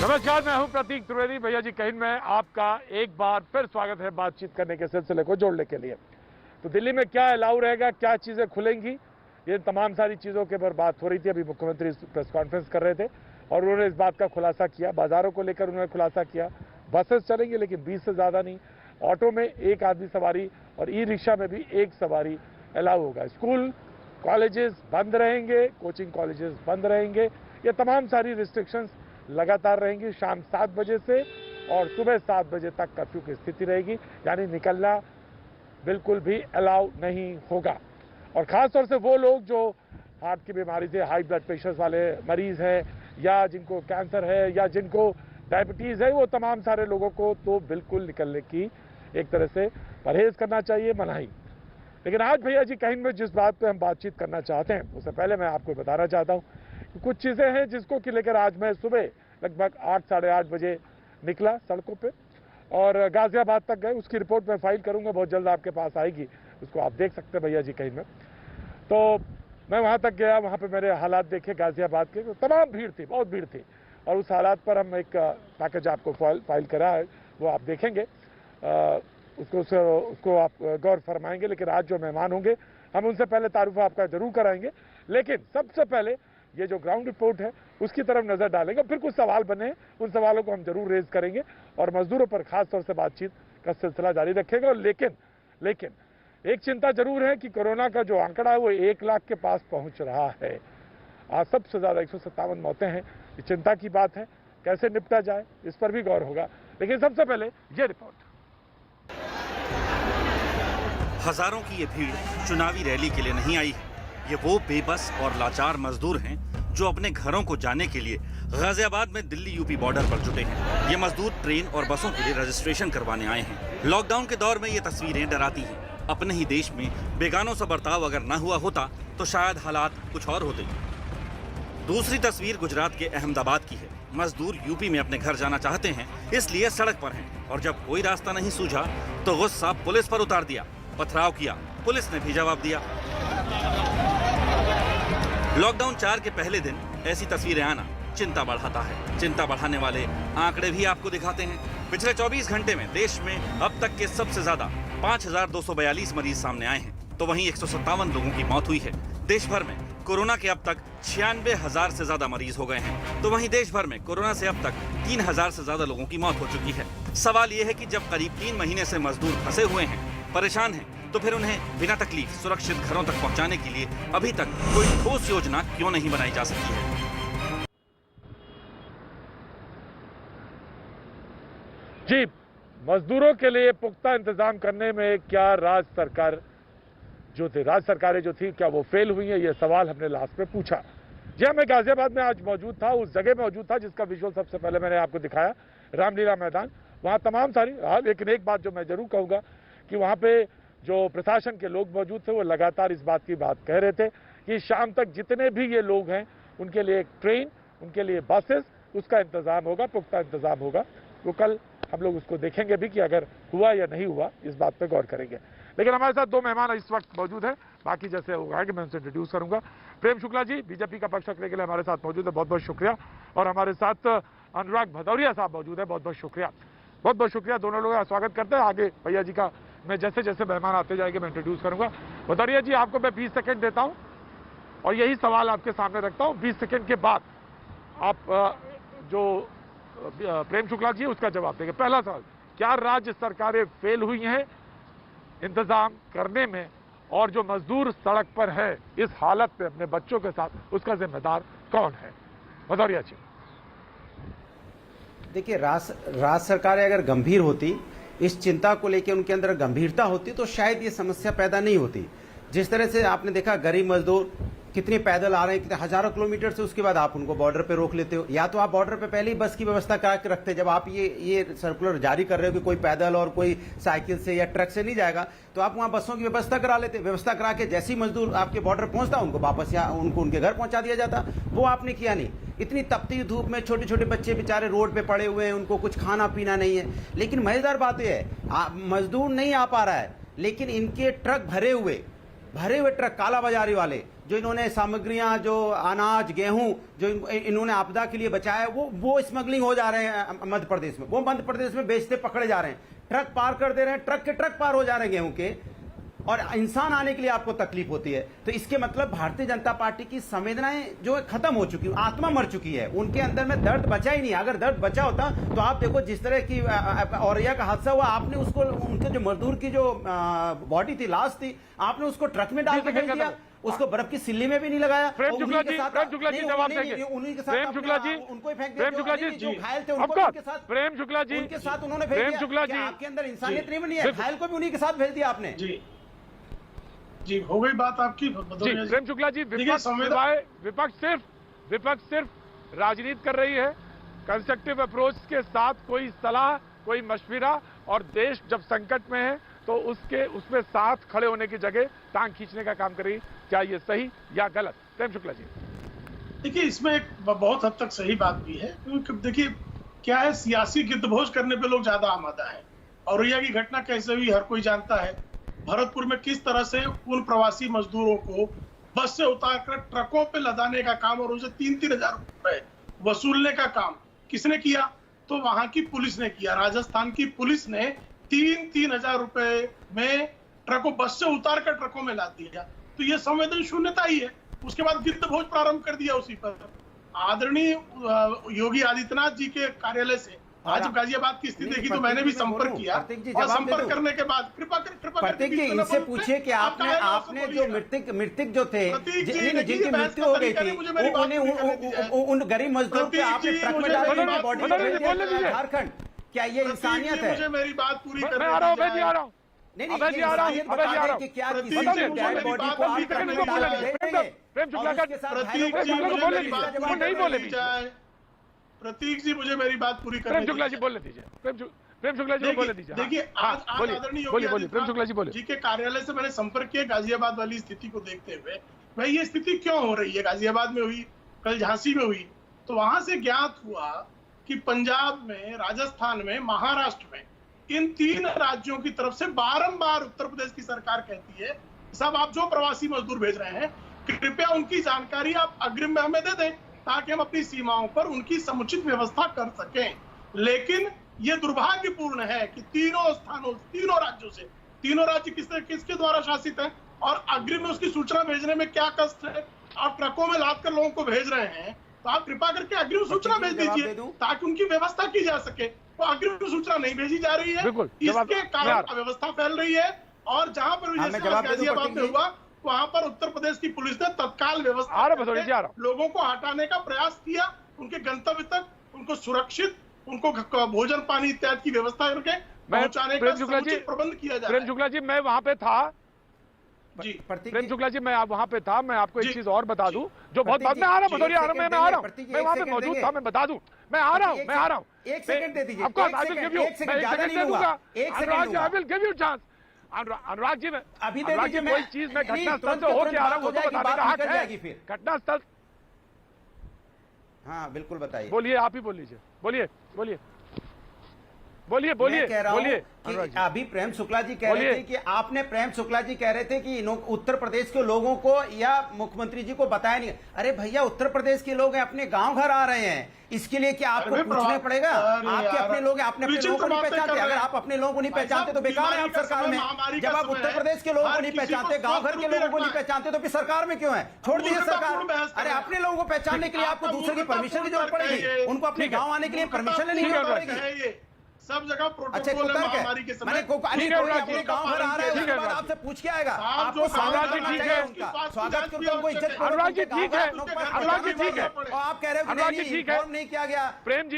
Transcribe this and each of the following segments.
नमस्कार, मैं हूं प्रतीक त्रिवेदी। भैया जी कहीं में आपका एक बार फिर स्वागत है बातचीत करने के सिलसिले को जोड़ने के लिए। तो दिल्ली में क्या अलाउ रहेगा, क्या चीज़ें खुलेंगी, ये तमाम सारी चीज़ों के ऊपर बात हो रही थी। अभी मुख्यमंत्री प्रेस कॉन्फ्रेंस कर रहे थे और उन्होंने इस बात का खुलासा किया। बाजारों को लेकर उन्होंने खुलासा किया, बसेस चलेंगी लेकिन 20 से ज़्यादा नहीं, ऑटो में एक आदमी सवारी और ई रिक्शा में भी एक सवारी अलाउ होगा। स्कूल कॉलेजेस बंद रहेंगे, कोचिंग कॉलेजेस बंद रहेंगे। ये तमाम सारी रिस्ट्रिक्शंस लगातार रहेंगी। शाम 7 बजे से और सुबह 7 बजे तक कर्फ्यू की स्थिति रहेगी, यानी निकलना बिल्कुल भी अलाउ नहीं होगा। और ख़ास तौर से वो लोग जो हार्ट की बीमारी से, हाई ब्लड प्रेशर वाले मरीज़ हैं, या जिनको कैंसर है, या जिनको डायबिटीज़ है, वो तमाम सारे लोगों को तो बिल्कुल निकलने की एक तरह से परहेज़ करना चाहिए, मनाही। लेकिन आज भैया जी कहीं में जिस बात पे हम बातचीत करना चाहते हैं, उससे पहले मैं आपको बताना चाहता हूँ कि कुछ चीज़ें हैं जिसको कि लेकर आज मैं सुबह लगभग 8 साढ़े 8 बजे निकला सड़कों पे और गाजियाबाद तक गए। उसकी रिपोर्ट मैं फाइल करूंगा, बहुत जल्द आपके पास आएगी, उसको आप देख सकते हैं भैया जी कहीं में। तो मैं वहाँ तक गया, वहाँ पे मेरे हालात देखे गाजियाबाद के, तो तमाम भीड़ थी, बहुत भीड़ थी। और उस हालात पर हम एक पैकेज आपको फाइल करा है, वो आप देखेंगे, उसको आप गौर फरमाएंगे। लेकिन आज जो मेहमान होंगे हम उनसे पहले तारुफ आपका जरूर कराएंगे, लेकिन सबसे पहले ये जो ग्राउंड रिपोर्ट है उसकी तरफ नजर डालेंगे। फिर कुछ सवाल बने हैं, उन सवालों को हम जरूर रेज करेंगे और मजदूरों पर खास तौर से बातचीत का सिलसिला जारी रखेगा। लेकिन एक चिंता जरूर है कि कोरोना का जो आंकड़ा है वो 1 लाख के पास पहुंच रहा है। आज सबसे ज्यादा 157 मौतें हैं। ये चिंता की बात है, कैसे निपटा जाए इस पर भी गौर होगा। लेकिन सबसे पहले ये रिपोर्ट। हजारों की ये भीड़ चुनावी रैली के लिए नहीं आई है। ये वो बेबस और लाचार मजदूर हैं जो अपने घरों को जाने के लिए गाजियाबाद में दिल्ली यूपी बॉर्डर पर जुटे हैं। ये मजदूर ट्रेन और बसों के लिए रजिस्ट्रेशन करवाने आए हैं। लॉकडाउन के दौर में ये तस्वीरें डराती हैं। अपने ही देश में बेगानों से बर्ताव अगर न हुआ होता तो शायद हालात कुछ और होते। दूसरी तस्वीर गुजरात के अहमदाबाद की है। मजदूर यूपी में अपने घर जाना चाहते हैं, इसलिए सड़क पर हैं और जब कोई रास्ता नहीं सूझा तो गुस्सा पुलिस पर उतार दिया, पथराव किया। पुलिस ने भी जवाब दिया। लॉकडाउन 4 के पहले दिन ऐसी तस्वीरें आना चिंता बढ़ाता है। चिंता बढ़ाने वाले आंकड़े भी आपको दिखाते हैं। पिछले 24 घंटे में देश में अब तक के सबसे ज्यादा 5242 मरीज सामने आए हैं, तो वहीं 157 लोगों की मौत हुई है। देश भर में कोरोना के अब तक 96,000 से ज्यादा मरीज हो गए हैं, तो वहीं देश भर में कोरोना से अब तक 3,000 से ज्यादा लोगों की मौत हो चुकी है। सवाल यह है कि जब करीब 3 महीने से मजदूर फंसे हुए हैं, परेशान हैं, तो फिर उन्हें बिना तकलीफ सुरक्षित घरों तक पहुंचाने के लिए अभी तक कोई ठोस योजना क्यों नहीं बनाई जा सकती है? जी, मजदूरों के लिए पुख्ता इंतजाम करने में क्या राज्य सरकारें जो थी क्या वो फेल हुई है, ये सवाल हमने लास्ट में पूछा। जी हाँ, मैं गाजियाबाद में आज मौजूद था, उस जगह मौजूद था जिसका विजुअल सबसे पहले मैंने आपको दिखाया, रामलीला मैदान। वहाँ तमाम सारी, लेकिन एक बात जो मैं जरूर कहूँगा कि वहाँ पे जो प्रशासन के लोग मौजूद थे वो लगातार इस बात की बात कह रहे थे कि शाम तक जितने भी ये लोग हैं उनके लिए एक ट्रेन, उनके लिए बसेस, उसका इंतजाम होगा, पुख्ता इंतजाम होगा। तो कल हम लोग उसको देखेंगे भी कि अगर हुआ या नहीं हुआ, इस बात पे गौर करेंगे। लेकिन हमारे साथ 2 मेहमान इस वक्त मौजूद हैं, बाकी जैसे होगा कि मैं उनसे इंट्रोड्यूस करूंगा। प्रेम शुक्ला जी बीजेपी का पक्ष रखने के लिए हमारे साथ मौजूद है, बहुत बहुत शुक्रिया। और हमारे साथ अनुराग भदौरिया साहब मौजूद है, बहुत बहुत शुक्रिया। बहुत बहुत शुक्रिया, दोनों लोगों का स्वागत करते हैं। आगे भैया जी का मैं जैसे जैसे मेहमान आते जाएंगे मैं इंट्रोड्यूस करूंगा। भदौरिया जी, आपको मैं 20 सेकंड देता हूं और यही सवाल आपके सामने रखता हूं। 20 सेकंड के बाद आप जो प्रेम शुक्ला जी उसका जवाब देंगे। पहला सवाल, क्या राज्य सरकारें फेल हुई हैं इंतजाम करने में, और जो मजदूर सड़क पर है इस हालत में अपने बच्चों के साथ, उसका जिम्मेदार कौन है? भदौरिया जी। देखिए, राज्य सरकारें अगर गंभीर होती, इस चिंता को लेकर उनके अंदर गंभीरता होती, तो शायद ये समस्या पैदा नहीं होती। जिस तरह से आपने देखा, गरीब मजदूर कितने पैदल आ रहे हैं, कितने हजारों किलोमीटर से, उसके बाद आप उनको बॉर्डर पे रोक लेते हो। या तो आप बॉर्डर पे पहले ही बस की व्यवस्था करा के रखते, जब आप ये सर्कुलर जारी कर रहे हो कि कोई पैदल और कोई साइकिल से या ट्रक से नहीं जाएगा, तो आप वहां बसों की व्यवस्था करा लेते। व्यवस्था करा के जैसे ही मजदूर आपके बॉर्डर पहुंचता, उनको वापस या उनको उनके घर पहुंचा दिया जाता। वो आपने किया नहीं। इतनी तपती धूप में छोटे छोटे बच्चे बेचारे रोड पे पड़े हुए हैं, उनको कुछ खाना पीना नहीं है। लेकिन मजेदार बात यह है, मजदूर नहीं आ पा रहा है, लेकिन इनके ट्रक भरे हुए ट्रक, काला बाजारी वाले जो इन्होंने सामग्रियां, जो अनाज, गेहूं जो इन्होंने आपदा के लिए बचाया, वो स्मगलिंग हो जा रहे हैं मध्य प्रदेश में। वो मध्य प्रदेश में बेचते पकड़े जा रहे हैं, ट्रक पार कर दे रहे हैं, ट्रक के ट्रक पार हो जा रहे हैं गेहूं के, और इंसान आने के लिए आपको तकलीफ होती है। तो इसके मतलब भारतीय जनता पार्टी की संवेदनाएं जो है खत्म हो चुकी, आत्मा मर चुकी है, उनके अंदर में दर्द बचा ही नहीं। अगर दर्द बचा होता तो आप देखो जिस तरह की औरैया का हादसा हुआ, आपने उसको, उनके जो मजदूर की जो बॉडी थी, लाश थी, आपने उसको ट्रक में डाल के भेज दिया, उसको बर्फ की सिल्ली में भी नहीं लगाया। प्रेम शुक्ला जी जवाब देंगे। प्रेम शुक्ला जी, उनको फेंक प्रेम शुक्ला जी जो घायल थे उनके साथ, प्रेम शुक्ला जी उनके साथ उन्होंने भेज प्रेम शुक्ला जी, आपके अंदर इंसानियत नहीं है, घायल को भी उन्हीं के साथ भेज दिया आपने। जी हो गई बात आपकी। प्रेम शुक्ला जी, विपक्ष सिर्फ राजनीति कर रही है, कंस्ट्रक्टिव अप्रोच के साथ कोई सलाह, कोई मशविरा, और देश जब संकट में है तो उसमें साथ खड़े होने की जगह टांग खींचने का काम कर रही है। क्या ये सही या गलत? प्रेम शुक्ला जी देखिए, इसमें एक बहुत हद तक सही बात भी है, क्योंकि देखिए क्या है, सियासी गिद्धभोज करने पे लोग ज्यादा आमादा है। औरैया की घटना कैसे हुई हर कोई जानता है। भरतपुर में किस तरह से उन प्रवासी मजदूरों को बस से उतारकर ट्रकों पे लदाने का काम और उनसे 3-3 हजार रुपए वसूलने का काम किसने किया? तो वहां की पुलिस ने किया। राजस्थान की पुलिस ने 3-3 हजार रुपए में ट्रकों, बस से उतारकर ट्रकों में लाद दिया। तो ये संवेदन शून्यता ही है। उसके बाद गिद्धभोज प्रारंभ कर दिया उसी पर। आदरणीय योगी आदित्यनाथ जी के कार्यालय से आज गाजियाबाद की स्थिति देखी तो मैंने भी संपर्क किया, और संपर्क करने के बाद कृपा प्रतीक जी इनसे पूछिए कि आपने जो मृतक जो थे, जिनकी मृत्यु हो गई थी, उन गरीब मजदूर को आपने ट्रक में डाल बॉडी झारखंड, क्या ये इंसानियत है? मुझे मेरी बात पूरी करने नहीं, क्या बॉडी को आप ट्रक में डाल के देंगे? प्रेम शुक्ला का नहीं बोले। प्रतीक जी मुझे मेरी बात पूरी करने प्रेम शुक्ला जी बोलने दीजिए। प्रेम शुक्ला जी बोलने दीजिए। देखिए, आज आदरणीय बोलिए प्रेम शुक्ला जी बोलिए। जी के कार्यालय से मैंने संपर्क किया गाजियाबाद वाली स्थिति को देखते हुए। भाई ये स्थिति क्यों हो रही है? गाजियाबाद में हुई, कल झांसी में हुई, तो वहां से ज्ञात हुआ कि पंजाब में, राजस्थान में, महाराष्ट्र में, इन 3 राज्यों की तरफ से बारंबार उत्तर प्रदेश की सरकार कहती है, साहब आप जो प्रवासी मजदूर भेज रहे हैं, कृपया उनकी जानकारी आप अग्रिम में हमें दे दें, ताकि हम अपनी सीमाओं पर उनकी समुचित व्यवस्था कर सकें। लेकिन ये दुर्भाग्यपूर्ण है कि तीनों स्थानों, तीनों राज्यों से, तीनों राज्य किसके द्वारा शासित हैं, और अग्रिम में उसकी सूचना भेजने में क्या कष्ट है? आप ट्रकों में लाद कर लोगों को भेज रहे हैं, तो आप कृपा करके अग्रिम सूचना भेज दीजिए ताकि उनकी व्यवस्था की जा सके। तो अग्रिम सूचना नहीं भेजी जा रही है, इसके कारण अव्यवस्था फैल रही है। और जहां पर गाजियाबाद में हुआ, वहां पर उत्तर प्रदेश की पुलिस ने तत्काल व्यवस्था लोगों को हटाने का प्रयास किया, उनके गंतव्य तक उनको सुरक्षित, उनको भोजन पानी इत्यादि की व्यवस्था करके पहुंचाने का समुचित प्रबंध किया जाए। प्रेम शुक्ला जी मैं वहां पे था जी, प्रेम शुक्ला जी मैं वहां पे था। मैं आपको एक चीज और बता दूं जो बहुत बाद में आ रहा हूं, भदौरिया आ रहा हूं, मैं आ रहा हूं, मैं वहां पे मौजूद था, मैं बता दूं, मैं आ रहा हूं। एक सेकंड दे दीजिए, आपको आई विल गिव यू, एक सेकंड दे दूंगा, I will give you chance. Anurag ji में अभी दे दीजिए, कोई चीज मैं घटना स्थल से होके आ रहा हूं, वो तो बताने का हक है। घटना स्थल, हाँ बिल्कुल बताइए, बोलिए, आप ही बोल लीजिए, बोलिए कह रहा हूं कि अभी प्रेम शुक्ला जी कह रहे थे कि आपने, प्रेम शुक्ला जी कह रहे थे कि उत्तर प्रदेश के लोगों को या मुख्यमंत्री जी को बताया नहीं। अरे भैया, उत्तर प्रदेश के लोग अपने गांव घर आ रहे हैं, इसके लिए क्या आपको पूछना पड़ेगा? आपके अपने लोग हैं, अपने लोगों को नहीं पहचानते। अगर आप अपने लोगों को नहीं पहचानते तो बेकार है आप सरकार में। जब आप उत्तर प्रदेश के लोगों को नहीं पहचानते, गांव घर के लोगों को नहीं पहचानते, तो फिर सरकार में क्यों है? छोड़ दीजिए सरकार। अरे अपने लोगों को पहचानने के लिए आपको दूसरे की परमिशन की जरूरत पड़ेगी, उनको अपने गाँव आने के लिए परमिशन लेनी पड़ेगी। सब जगह अच्छा, महामारी के समय अपने गांव घर आ रहे हैं, उसके बाद आपसे पूछ के आएगा, आपको स्वागत ठीक है, स्वागत करके उनको इज्जत, अनुराग जी ठीक है, अनुराग जी ठीक है, और आप कह रहे हो नहीं किया गया। प्रेम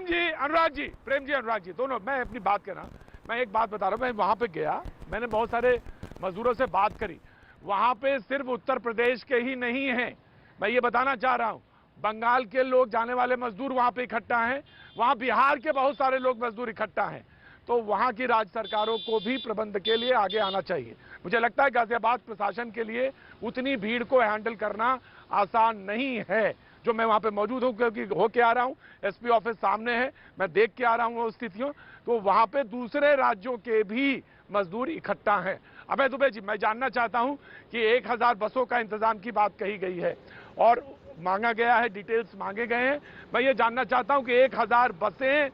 जी, अनुराग जी दोनों, मैं अपनी बात कर रहा हूं। मैं एक बात बता रहा हूं, मैं वहां पे गया, मैंने बहुत सारे मजदूरों से बात करी। वहां पे सिर्फ उत्तर प्रदेश के ही नहीं है, मैं ये बताना चाह रहा हूं, बंगाल के लोग जाने वाले मजदूर वहां पे इकट्ठा हैं, वहां बिहार के बहुत सारे लोग मजदूर इकट्ठा हैं। तो वहां की राज्य सरकारों को भी प्रबंध के लिए आगे आना चाहिए। मुझे लगता है गाजियाबाद प्रशासन के लिए उतनी भीड़ को हैंडल करना आसान नहीं है। जो मैं वहां पे मौजूद हूं, क्योंकि होके आ रहा हूं, एसपी ऑफिस सामने है, मैं देख के आ रहा हूं वो स्थितियों, तो वहां पे दूसरे राज्यों के भी मजदूर इकट्ठा हैं। अभय दुबे जी, मैं जानना चाहता हूं कि 1000 बसों का इंतजाम की बात कही गई है और मांगा गया है, डिटेल्स मांगे गए हैं। मैं ये जानना चाहता हूं कि 1000 बसें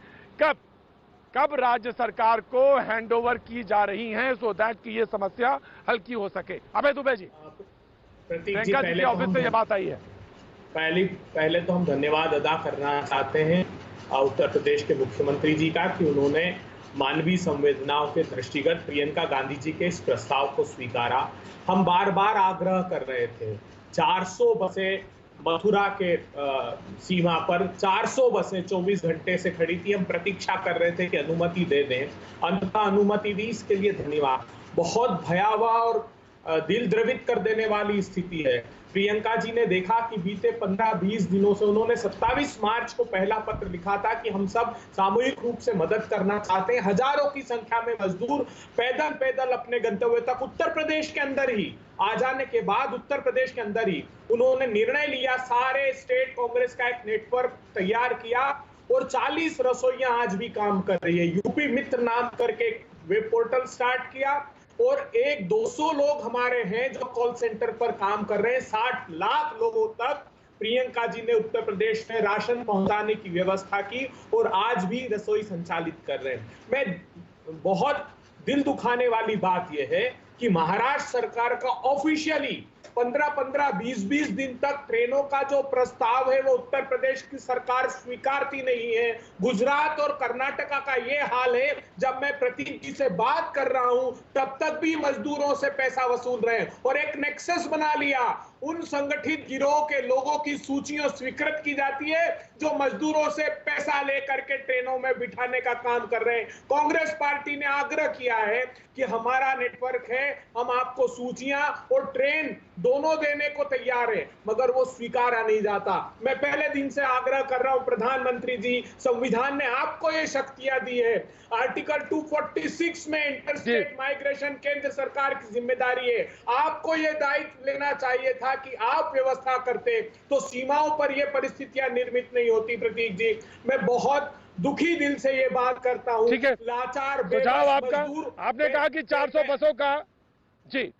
कब राज्य सरकार को हैंडओवर की जा रही हैं सो दैट कि ये समस्या हल की हो सके। अभय दुबे जी, प्रियंका जी के ऑफिस से ये बात आई है। पहले तो हम धन्यवाद अदा करना चाहते हैं उत्तर प्रदेश के मुख्यमंत्री जी का कि उन्होंने मानवीय संवेदनाओं के दृष्टिगत प्रियंका गांधी जी के इस प्रस्ताव को स्वीकारा। हम बार बार आग्रह कर रहे थे, 400 बसें मथुरा के सीमा पर 400 बसें 24 घंटे से खड़ी थी। हम प्रतीक्षा कर रहे थे कि अनुमति दे दें, अंततः अनुमति दी, इसके लिए धन्यवाद। बहुत भयावह और दिल द्रवित कर देने वाली स्थिति है। प्रियंका जी ने देखा कि बीते 15-20 दिनों से उन्होंने 27 मार्च को पहला पत्र लिखा था कि हम सब सामूहिक रूप से मदद करना चाहते हैं। हजारों की संख्या में मजदूर पैदल अपने गंतव्य तक उत्तर प्रदेश के अंदर ही आ जाने के बाद उत्तर प्रदेश के अंदर ही उन्होंने निर्णय लिया, सारे स्टेट कांग्रेस का एक नेटवर्क तैयार किया और 40 रसोइयां आज भी काम कर रही है। यूपी मित्र नाम करके वेब पोर्टल स्टार्ट किया और 200 लोग हमारे हैं जो कॉल सेंटर पर काम कर रहे हैं। 60 लाख लोगों तक प्रियंका जी ने उत्तर प्रदेश में राशन पहुंचाने की व्यवस्था की और आज भी रसोई संचालित कर रहे हैं। मैं बहुत दिल दुखाने वाली बात यह है कि महाराष्ट्र सरकार का ऑफिशियली 15-20 दिन तक ट्रेनों का जो प्रस्ताव है वो उत्तर प्रदेश की सरकार स्वीकारती नहीं है। गुजरात और कर्नाटका का ये हाल है, जब मैं प्रतीक जी से बात कर रहा हूं तब तक भी मजदूरों से पैसा वसूल रहे हैं और एक नेक्सस बना लिया। उन संगठित गिरोह के लोगों की सूचियां स्वीकृत की जाती है जो मजदूरों से पैसा लेकर के ट्रेनों में बिठाने का काम कर रहे हैं। कांग्रेस पार्टी ने आग्रह किया है कि हमारा नेटवर्क है, हम आपको सूचियां और ट्रेन दोनों देने को तैयार है, मगर वो स्वीकारा नहीं जाता। मैं पहले दिन से आग्रह कर रहा हूं, प्रधानमंत्री जी, संविधान ने आपको ये शक्तियां दी है। आर्टिकल 246 में इंटरस्टेट माइग्रेशन केंद्र सरकार की जिम्मेदारी है। आपको ये दायित्व लेना चाहिए था कि आप व्यवस्था करते तो सीमाओं पर ये परिस्थितियां निर्मित नहीं होती। प्रतीक जी, मैं बहुत दुखी दिल से ये बात करता हूं। ठीक है, लाचार सुझाव आपका। आपने कहा कि 400 बसों का, जी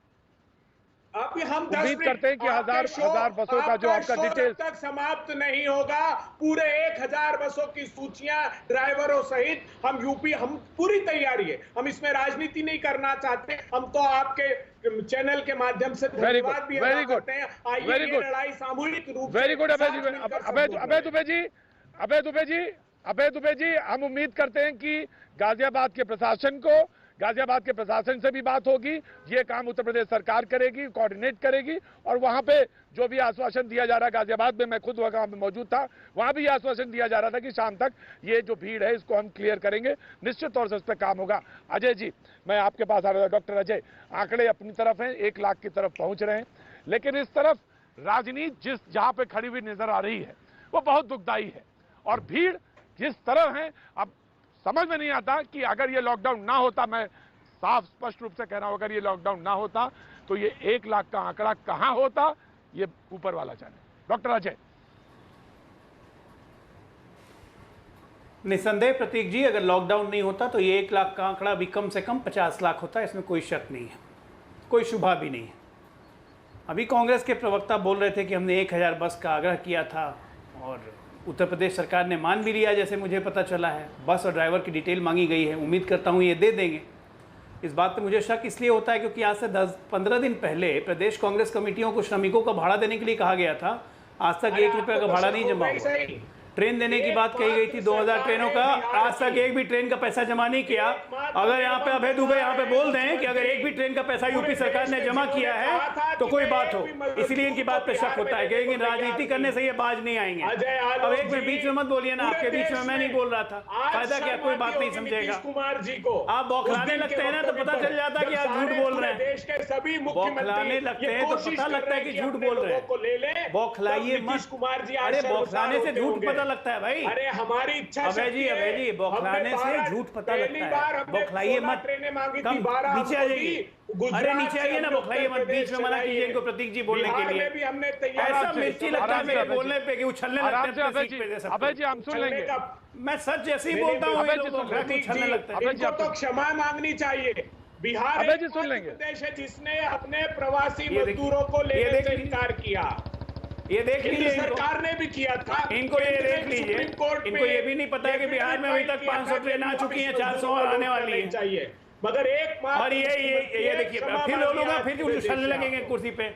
अभी हम उम्मीद करते हैं कि हजार बसों का जो आपका डिटेल तक समाप्त नहीं होगा। पूरे 1000 बसों की सूचियां ड्राइवरों सहित हम पूरी तैयारी है। हम इसमें राजनीति नहीं करना चाहते, हम तो आपके चैनल के माध्यम से धन्यवाद भी अदा करते हैं। आइए ये लड़ाई सामूहिक रूप से। वेरी गुड अभय दुबे जी, हम उम्मीद करते हैं कि गाजियाबाद के प्रशासन से भी बात होगी। ये काम उत्तर प्रदेश सरकार करेगी, कोऑर्डिनेट करेगी और वहां पे जो भी आश्वासन दिया जा रहा है, गाजियाबाद में मैं खुद वहां पे मौजूद था, वहां भी आश्वासन दिया जा रहा था कि शाम तक ये जो भीड़ है इसको हम क्लियर करेंगे। निश्चित तौर से इस पर काम होगा। अजय जी, मैं आपके पास आ रहा था। डॉक्टर अजय, आंकड़े अपनी तरफ हैं, 1 लाख की तरफ पहुंच रहे हैं, लेकिन इस तरफ राजनीति जहां पे खड़ी हुई नजर आ रही है वो बहुत दुखदायी है और भीड़ जिस तरह है, अब समझ में नहीं आता कि अगर ये लॉकडाउन ना होता, मैं साफ स्पष्ट रूप से कह रहा हूं, अगर ये लॉकडाउन ना होता तो ये 1 लाख का आंकड़ा कहां होता, ये ऊपर वाला जाने। डॉक्टर अजय। निसंदेह प्रतीक जी, अगर लॉकडाउन नहीं होता तो ये 1 लाख का आंकड़ा भी कम से कम 50 लाख होता है, इसमें कोई शक नहीं है, कोई शुभा भी नहीं है। अभी कांग्रेस के प्रवक्ता बोल रहे थे कि हमने 1000 बस का आग्रह किया था और उत्तर प्रदेश सरकार ने मान भी लिया, जैसे मुझे पता चला है। बस और ड्राइवर की डिटेल मांगी गई है, उम्मीद करता हूँ ये दे देंगे। इस बात पे मुझे शक इसलिए होता है क्योंकि आज से 10-15 दिन पहले प्रदेश कांग्रेस कमेटियों को श्रमिकों का भाड़ा देने के लिए कहा गया था। आज तक 1 रुपये का भाड़ा नहीं जमा हुआ। ट्रेन देने की बात कही गई थी 2000 ट्रेनों का, आज तक एक भी ट्रेन का पैसा जमा नहीं किया। अगर यहाँ पे अभय दुबे यहाँ पे बोल दें कि अगर एक भी ट्रेन का पैसा यूपी सरकार ने जमा किया है तो कोई बात हो, इसलिए इनकी बात पे शक होता है कि लेकिन राजनीति करने से ये बाज नहीं आएंगे। अब एक में बीच में मत बोलिए ना, आपके बीच में मैं नहीं बोल रहा था, फायदा क्या, कोई बात नहीं समझेगा। कुमार जी को आप बौखलाने लगते हैं ना तो पता चल जाता है कि आप झूठ बोल रहे हैं। देश के सभी बौखलाने लगते हैं तो पता लगता है कि झूठ बोल रहे हैं। बौखलाइए मत कुमार जी, अरे बौखलाने से झूठ पता लगता है भाई। अरे हमारी इच्छा अभय जी बौखलाने से झूठ पता लगता है। बौखलाइए मत, नीचे आ जाइए। अरे नीचे आइए ना, बौखलाइए मत, बीच में मना कीजिए इनको प्रतीक जी बोलने के लिए। ऐसा मिर्ची लगता है मेरे बोलने पे कि उछलने लगते हैं। अभय जी, हम सुन लेंगे। मैं सच जैसे ही बोलता हूँ उछलने लगता है। इनको तो क्षमा मांगनी चाहिए। बिहार अबे जी एक सुन लेंगे। प्रदेश है जिसने अपने प्रवासी ये देखिए, मजदूरों को ये लेने देख से लीजिए। इनकार किया। ये देख केंद्र लीजिए, सरकार ने भी किया था। इनको ये केंद्र देख ने लीजिए, सुप्रीम कोर्ट इनको में ये भी नहीं पता है कि बिहार में अभी तक 500 ट्रेन आ चुकी हैं, 400 और आने वाली हैं। चाहिए, मगर एक और ये देखिए, फिर बोलूंगा, फिर उछलने लगेंगे कुर्सी पे,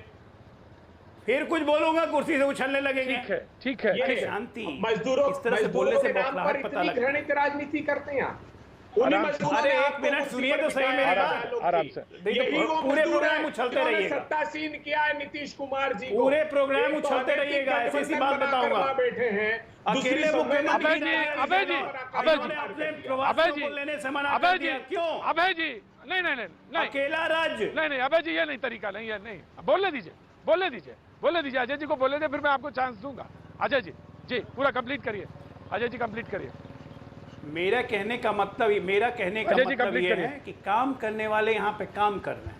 फिर कुछ बोलूंगा कुर्सी से उछलने लगेंगे। ठीक है, ठीक है, ये ठीक है। शांति, मजदूरों इस तरह से बोलने से के नाम पर बौखलाहट पता इतनी लगता है। घृणित राजनीति करते हैं आप। उन्हीं आराम से। मजदूरों अरे ने एक आपको मिनट कुर्सी सुनिए पर तो सही बिठाया मेरी है बात। लोग की। आराम से। देखिए, यही वो पूरे मजदूर प्रोग्राम हैं उछलते जिन्होंने रहिएगा। सत्तासीन किया है नीतीश कुमार जी को। पूरे प्रोग्राम एक तो उछलते अनैतिक रहिएगा, ऐसी गठबंधन बात बनाकर बताऊंगा। वहाँ बैठे हैं। दूसरी अकेले मुख्यमंत्री अबे जी, अबे जी, अबे जी, उन्होंने अपने अबे प्रवासियों जी, को लेने से मना अबे कर जी, दिया। क्यों? अबे जी, नहीं नहीं नहीं नहीं, अकेला राज्य। नहीं नहीं, अबे जी ये नहीं तरीका, नहीं है, नहीं, बोलने दीजिए, बोलने दीजिए, बोलने दीजिए, अजय जी को बोलने दीजिए, फिर मैं आपको चांस दूंगा। अजय जी, जी पूरा कंप्लीट करिए, अजय जी कंप्लीट करिए। मेरा कहने का मतलब ये है कि काम करने वाले यहाँ पे काम कर रहे हैं,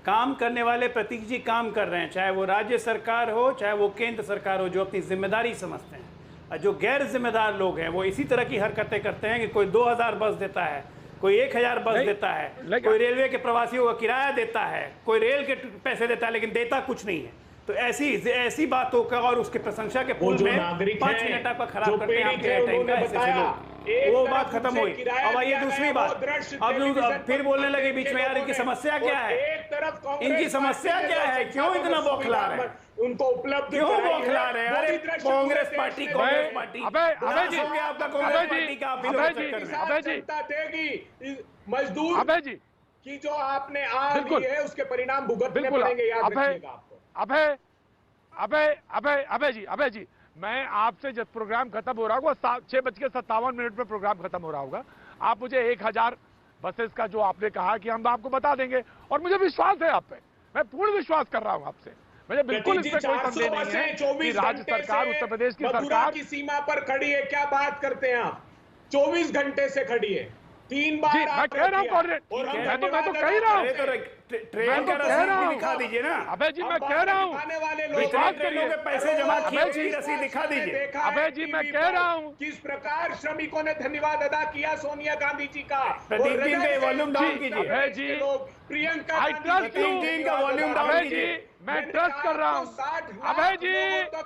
काम करने वाले प्रतीक जी काम कर रहे हैं, चाहे वो राज्य सरकार हो चाहे वो केंद्र सरकार हो, जो अपनी जिम्मेदारी समझते हैं। और जो गैर जिम्मेदार लोग हैं वो इसी तरह की हरकतें करते हैं कि कोई 2000 बस देता है, कोई 1000 बस देता है, कोई रेलवे के प्रवासियों का किराया देता है, कोई रेल के पैसे देता है, लेकिन देता कुछ नहीं है। तो ऐसी बातों का और उसके प्रशंसा के पुल में 5 मिनट आपका खराब करते हैं आपके टाइम का, ऐसे लोग। वो बात खत्म हुई। अब आइए दूसरी बात, अब फिर बोलने लगे बीच में, यार इनकी समस्या क्या है, इनकी समस्या क्या है, क्यों इतना बौखला रहे हैं, उनको उपलब्ध क्यों बौखला रहे हैं? अरे कांग्रेस पार्टी, कांग्रेस पार्टी, अबे जी, आपका कांग्रेस पार्टी का आप ही लोग चक्कर में। अबे जी, देगी मजदूर अबे जी, की जो आपने आज ली है उसके परिणाम भुगतने बिल्कुल, पड़ेंगे, याद रखिएगा आपको। अबे जी, मैं आपसे जब प्रोग्राम खत्म हो रहा होगा 6:57 पे प्रोग्राम खत्म हो रहा होगा, आप मुझे 1000 बसेस का जो आपने कहा कि हम आपको बता देंगे, और मुझे विश्वास है आप पे, मैं पूर्ण विश्वास कर रहा हूं आपसे, मुझे बिल्कुल इसमें कोई संदेह नहीं है कि राज्य सरकार, उत्तर प्रदेश की सरकार की सीमा पर खड़ी है। क्या बात करते हैं आप? 24 घंटे से खड़ी है, 3 बार मैं कह रहा हूँ कोऑर्डिनेट, मैं तो कह ही रहा हूँ, ट्रेन का रसीद भी दिखा दीजिए ना। अबे जी मैं कह रहा हूँ, विश्वास ट्रेनों के पैसे जमा किए उसकी रसीद दिखा दीजिए। अबे जी मैं कह रहा हूँ, किस प्रकार श्रमिकों ने धन्यवाद अदा किया सोनिया गांधी जी का। प्रतीक जी का वॉल्यूम डाउन कीजिए। अबे जी, प्रियंका आई ट्रस्ट यू, प्रतीक जी का वॉल्यूम डाउन अबे जी कीजिए। मैं ट्रस्ट कर रहा हूँ,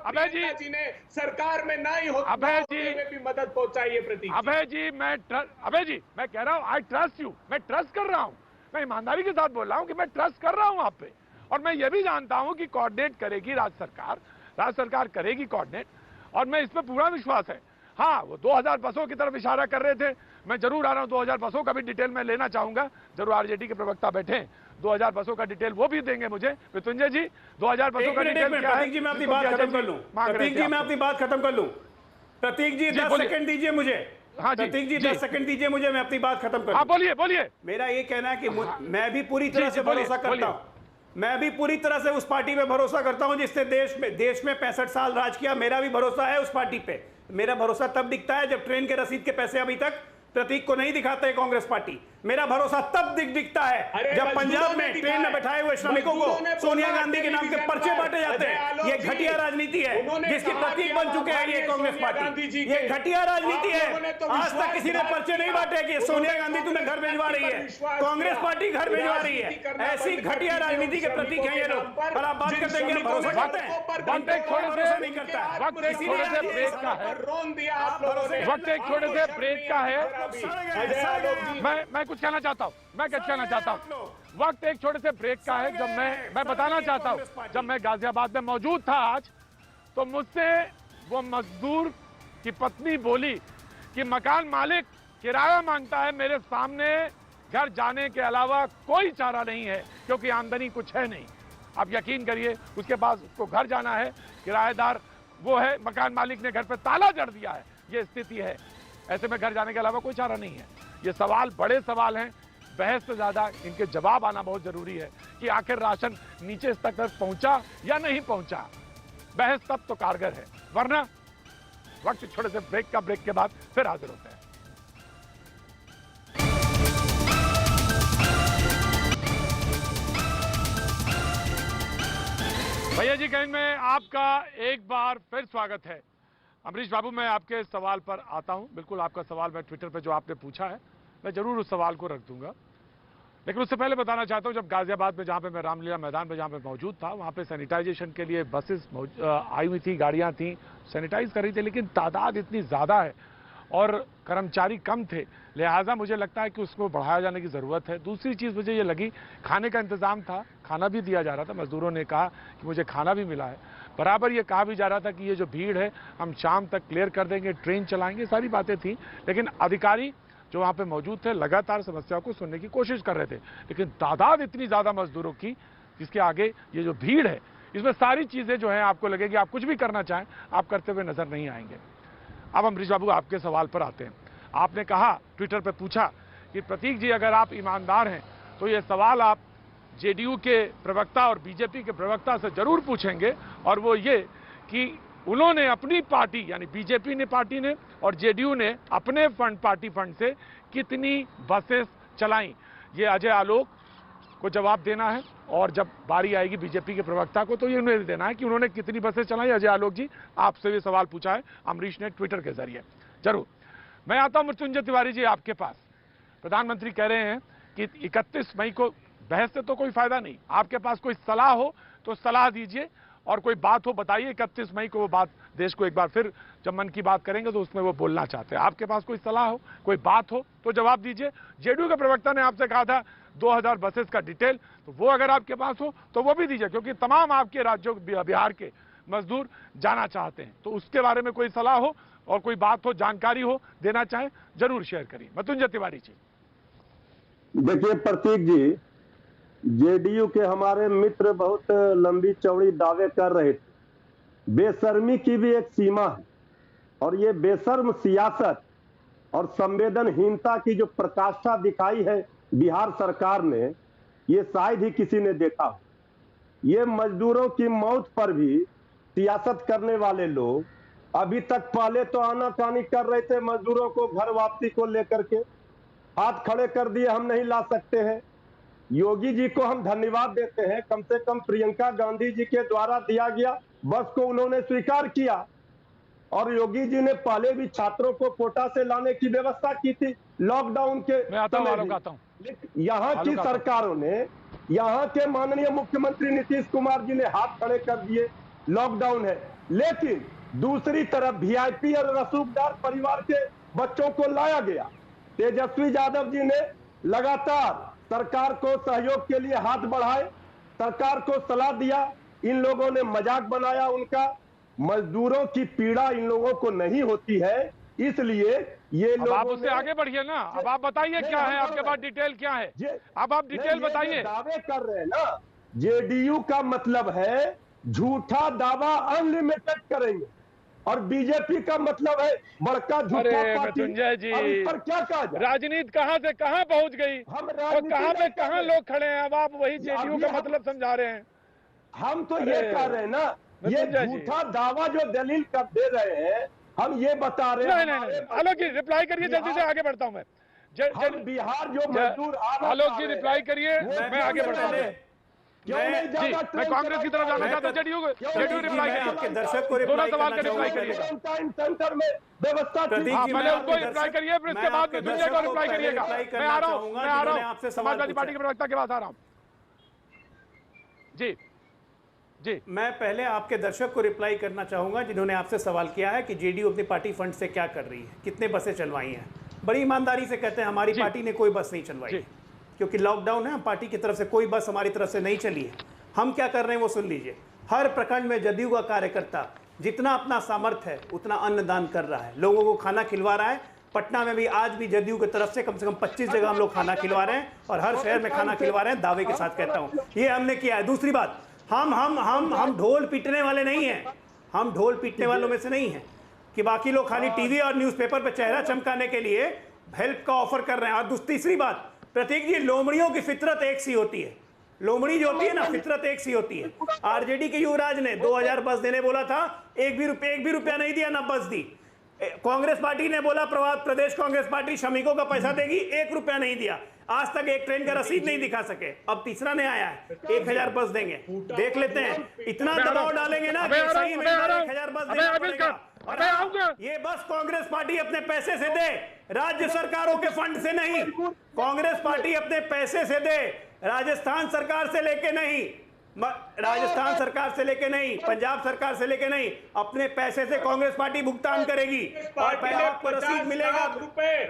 अबे जी ने सरकार में नहीं हो अबे जी भी मदद पहुंचाई है प्रतीक। अबे जी मैं कह रहा हूँ, आई ट्रस्ट यू, मैं ट्रस्ट कर रहा हूँ, मैं ईमानदारी के साथ बोल रहा हूँ कि मैं ट्रस्ट कर रहा हूँ आप पे, और मैं ये भी जानता हूँ कि कोऑर्डिनेट करेगी राज्य सरकार करेगी कोऑर्डिनेट, और मैं इस पर पूरा विश्वास है। हाँ, वो 2000 बसों की तरफ इशारा कर रहे थे, मैं जरूर आ रहा हूँ, 2000 बसों का भी डिटेल मैं लेना चाहूंगा, जरूर आरजेडी के प्रवक्ता बैठे, 2000 बसों का डिटेल वो भी देंगे मुझे। मृत्युंजय जी 2000 बसों का डिटेल क्या है? प्रतीक जी मैं अपनी बात खत्म कर लूं, प्रतीक जी मैं अपनी बात खत्म कर लूं, प्रतीक जी 10 सेकंड दीजिए मुझे। हाँ प्रतीक जी 10 सेकंड दीजिए मुझे, मैं अपनी बात खत्म करूं। हाँ बोलिए। मेरा ये कहना है कि मैं भी पूरी तरह से भरोसा करता हूं, मैं भी पूरी तरह से उस पार्टी पे भरोसा करता हूं जिसने देश में 65 साल राज किया। मेरा भी भरोसा है उस पार्टी पे। मेरा भरोसा तब दिखता है जब ट्रेन के रसीद के पैसे अभी तक प्रतीक को नहीं दिखाते है कांग्रेस पार्टी। मेरा भरोसा तब दिखता है जब पंजाब में ट्रेन में बैठाए हुए श्रमिकों को सोनिया गांधी के नाम के पर्चे बांटे जाते हैं। ये घटिया राजनीति है जिसकी प्रतीक बन चुके हैं ये कांग्रेस पार्टी। ये घटिया राजनीति है। आज तक किसी ने पर्चे नहीं बांटे कि सोनिया गांधी तुम्हें घर भिजवा रही है, कांग्रेस पार्टी घर भिजवा रही है। ऐसी घटिया राजनीति के प्रतीक हैं ये लोग। और आप बात करते हैं भरोसा करते हैं, वक्त एक छोटे से नहीं करता है। वक्त एक छोटे से ब्रेक का है, वक्त एक छोटे से ब्रेक का है। मैं कुछ कहना चाहता हूँ, वक्त एक छोटे से ब्रेक का है। जब मैं बताना चाहता हूँ, जब मैं गाजियाबाद में मौजूद था आज, तो मुझसे वो मजदूर की पत्नी बोली कि मकान मालिक किराया मांगता है, मेरे सामने घर जाने के अलावा कोई चारा नहीं है क्योंकि आमदनी कुछ है नहीं। आप यकीन करिए, उसके पास उसको घर जाना है, किराएदार वो है, मकान मालिक ने घर पे ताला जड़ दिया है, ये स्थिति है। ऐसे में घर जाने के अलावा कोई चारा नहीं है। ये सवाल बड़े सवाल हैं, बहस से ज्यादा इनके जवाब आना बहुत जरूरी है कि आखिर राशन नीचे तक पहुंचा या नहीं पहुंचा। बहस तब तो कारगर है, वरना वक्त छोटे से ब्रेक के बाद फिर हाजिर होते हैं। भैया जी कहीं में आपका एक बार फिर स्वागत है। अमरीश बाबू, मैं आपके सवाल पर आता हूं। बिल्कुल आपका सवाल मैं ट्विटर पे जो आपने पूछा है, मैं जरूर उस सवाल को रख दूंगा। लेकिन उससे पहले बताना चाहता हूं, जब गाजियाबाद में जहां पे मैं रामलीला मैदान में जहां पे मौजूद था, वहां पे सैनिटाइजेशन के लिए बसेस आई हुई थी, गाड़ियां थी, सैनिटाइज कर रही थी, लेकिन तादाद इतनी ज़्यादा है और कर्मचारी कम थे, लिहाजा मुझे लगता है कि उसको बढ़ाया जाने की ज़रूरत है। दूसरी चीज़ मुझे ये लगी, खाने का इंतज़ाम था, खाना भी दिया जा रहा था, मजदूरों ने कहा कि मुझे खाना भी मिला है। बराबर ये कहा भी जा रहा था कि ये जो भीड़ है हम शाम तक क्लियर कर देंगे, ट्रेन चलाएंगे, सारी बातें थी। लेकिन अधिकारी जो वहाँ पे मौजूद थे लगातार समस्याओं को सुनने की कोशिश कर रहे थे, लेकिन तादाद इतनी ज़्यादा मजदूरों की, जिसके आगे ये जो भीड़ है, इसमें सारी चीज़ें जो हैं आपको लगेगी आप कुछ भी करना चाहें आप करते हुए नजर नहीं आएंगे। अब अमरीश बाबू आपके सवाल पर आते हैं। आपने कहा, ट्विटर पर पूछा कि प्रतीक जी अगर आप ईमानदार हैं तो ये सवाल आप जेडीयू के प्रवक्ता और बीजेपी के प्रवक्ता से जरूर पूछेंगे, और वो ये कि उन्होंने अपनी पार्टी यानी बीजेपी ने पार्टी ने और जेडीयू ने अपने फंड, पार्टी फंड से कितनी बसेस चलाई। ये अजय आलोक को जवाब देना है, और जब बारी आएगी बीजेपी के प्रवक्ता को तो ये उन्हें देना है कि उन्होंने कितनी बसें चलाई। अजय आलोक जी, आपसे ये सवाल पूछा है अमरीश ने ट्विटर के जरिए। जरूर मैं आता हूं मृत्युंजय तिवारी जी आपके पास। प्रधानमंत्री कह रहे हैं कि 31 मई को बहस से तो कोई फायदा नहीं, आपके पास कोई सलाह हो तो सलाह दीजिए, और कोई बात हो बताइए। 31 मई को वो बात देश को एक बार फिर जब मन की बात करेंगे तो उसमें वो बोलना चाहते हैं। आपके पास कोई सलाह हो, कोई बात हो तो जवाब दीजिए। जेडीयू के प्रवक्ता ने आपसे कहा था 2000 बसेस का डिटेल, तो वो अगर आपके पास हो तो वो भी दीजिए, क्योंकि तमाम आपके राज्यों, बिहार के मजदूर जाना चाहते हैं। तो उसके बारे में कोई सलाह हो और कोई बात हो, जानकारी हो, देना चाहें जरूर शेयर करिए। मृत्युंजय तिवारी जी। देखिए प्रतीक जी, जेडीयू के हमारे मित्र बहुत लंबी चौड़ी दावे कर रहे थे। बेशर्मी की भी एक सीमा है, और ये बेशर्म सियासत और संवेदनहीनता की जो प्रकाष्ठा दिखाई है बिहार सरकार ने, ये शायद ही किसी ने देखा हो। ये मजदूरों की मौत पर भी सियासत करने वाले लोग अभी तक पहले तो आनाकानी कर रहे थे मजदूरों को घर वापसी को लेकर के, हाथ खड़े कर दिए हम नहीं ला सकते हैं। योगी जी को हम धन्यवाद देते हैं, कम से कम प्रियंका गांधी जी के द्वारा दिया गया बस को उन्होंने स्वीकार किया, और योगी जी ने पहले भी छात्रों को कोटा से लाने की व्यवस्था की थी लॉकडाउन के समय। यहाँ की सरकारों ने, यहाँ के माननीय मुख्यमंत्री नीतीश कुमार जी ने हाथ खड़े कर दिए, लॉकडाउन है, लेकिन दूसरी तरफ वीआईपी और रसूखदार परिवार के बच्चों को लाया गया। तेजस्वी यादव जी ने लगातार सरकार को सहयोग के लिए हाथ बढ़ाए, सरकार को सलाह दिया, इन लोगों ने मजाक बनाया उनका। मजदूरों की पीड़ा इन लोगों को नहीं होती है, इसलिए ये लोग आप उससे आगे बढ़िए ना। अब आप बताइए क्या है आपके पास डिटेल, क्या है अब आप डिटेल बताइए। दावे कर रहे हैं ना, जेडीयू का मतलब है झूठा दावा अनलिमिटेड करेंगे, और बीजेपी का मतलब है बड़का झूठा पार्टी। जी, इस पर क्या कहा जाए? राजनीति कहां से कहां पहुंच गई, हम और कहां पे कहां लोग खड़े हैं। अब आप वही जेडीयू का मतलब समझा रहे हैं। हम तो ये कह रहे हैं ना, ये झूठा दावा जो दलील कर दे रहे हैं, हम ये बता रहे हैं। नहीं, आलोक जी रिप्लाई करिए, जल्दी से आगे बढ़ता हूं मैं। बिहार जो मजदूर आलोक जी रिप्लाई करिए, मैं आगे बढ़ता हूं। मैं कांग्रेस की तरफ जाना चाहता हूं। जेडीयू रिप्लाई करिए, आपके दर्शक को दोनों सवाल का रिप्लाई करिएगा। सेंटर में व्यवस्था पहले उनको रिप्लाई करिए, फिर इसके बाद में दुनिया को रिप्लाई करिएगा। मैं आ रहा हूं समाजवादी पार्टी के प्रवक्ता के पास आ रहा हूं। जी, मैं पहले आपके दर्शक को रिप्लाई करना चाहूंगा जिन्होंने आपसे सवाल किया है कि जेडीयू अपनी पार्टी फंड से क्या कर रही है, कितने बसें चलवाई हैं। बड़ी ईमानदारी से कहते हैं हमारी पार्टी ने कोई बस नहीं चलवाई, क्योंकि लॉकडाउन है, हम पार्टी की तरफ से कोई बस हमारी तरफ से नहीं चली है। हम क्या कर रहे हैं वो सुन लीजिए। हर प्रखंड में जदयू का कार्यकर्ता जितना अपना सामर्थ्य है उतना अन्नदान कर रहा है, लोगों को खाना खिलवा रहा है। पटना में भी आज भी जदयू की तरफ से कम 25 जगह हम लोग खाना खिलवा रहे हैं, और हर शहर में खाना खिलवा रहे हैं, दावे के साथ कहता हूं ये हमने किया है। दूसरी बात, हम ढोल पीटने वाले नहीं हैं, हम ढोल पीटने वालों में से नहीं हैं कि बाकी लोग खाली टीवी और न्यूज़पेपर पे चेहरा चमकाने के लिए हेल्प का ऑफर कर रहे हैं। और तीसरी बात, प्रतीक जी, लोमड़ियों की फितरत एक सी होती है, लोमड़ी जो होती है ना, फितरत एक सी होती है। आरजेडी के युवराज ने 2000 बस देने बोला था, एक भी रुपया नहीं दिया, ना बस दी। कांग्रेस पार्टी ने बोला, प्रदेश कांग्रेस पार्टी श्रमिकों का पैसा देगी, 1 रुपया नहीं दिया, आज तक एक ट्रेन का रसीद नहीं दिखा सके। अब तीसरा ने आया है, 1000 बस देंगे, देख लेते हैं। इतना दबाव डालेंगे ना, सही में 1000 बस देना पड़ेगा। और मैं आऊंगा। ये बस कांग्रेस पार्टी अपने पैसे से दे, राज्य सरकारों के फंड से नहीं। कांग्रेस पार्टी अपने पैसे से दे, राजस्थान सरकार से लेके नहीं, राजस्थान सरकार से लेके नहीं, पंजाब सरकार से लेके नहीं, अपने पैसे से कांग्रेस पार्टी भुगतान करेगी और पहले आपको रसीद मिलेगा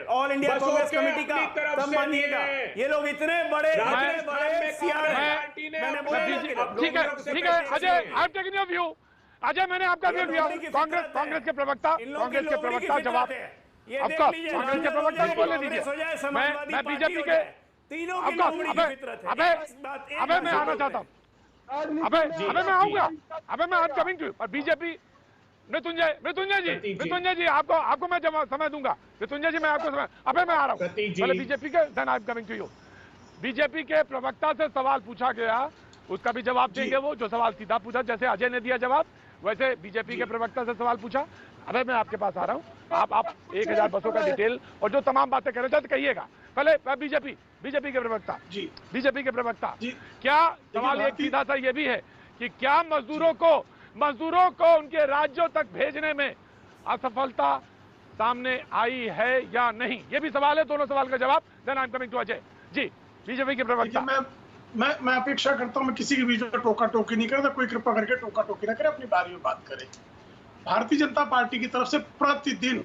ऑल इंडिया कांग्रेस कमेटी का, तब मानिएगा। ये लोग इतने बड़े सियार हैं। ठीक है Ajay, I am taking your view. Ajay, मैंने आपका व्यू लिया। कांग्रेस के प्रवक्ता जवाब, कांग्रेस के प्रवक्ता को बोलने दीजिए। मैं बीजेपी के तीनों अबे मैं आना चाहता हूँ, अबे मैं आऊंगा, अबे मैं कमिंग टू। और बीजेपी मृत्युंजय जी आपको मैं समय दूंगा। मृत्युंजय जी मैं आपको समय, अबे मैं आ रहा हूँ पहले बीजेपी के, then I am coming to you. BJP के प्रवक्ता से सवाल पूछा गया, उसका भी जवाब देंगे वो, जो सवाल सीधा पूछा, जैसे अजय ने दिया जवाब वैसे बीजेपी के प्रवक्ता से सवाल पूछा। अबे मैं आपके पास आ रहा हूँ, आप 1000 बसों का डिटेल और जो तमाम बातें कह रहे थे कहिएगा। पहले बीजेपी के प्रवक्ता बीजेपी के प्रवक्ता क्या सवाल एक सीधा सा ये भी है कि क्या मजदूरों को उनके राज्यों तक भेजने में असफलता सामने आई है या नहीं, ये भी सवाल है। दोनों सवाल का जवाब, then I am coming to Ajay ji, BJP के प्रवक्ता। मैं अपेक्षा करता हूं, मैं किसी के बीच में टोका टोकी नहीं करता, कोई कृपा करके टोका टोकी ना करे, अपनी बारी में बात करे। भारतीय जनता पार्टी की तरफ से प्रतिदिन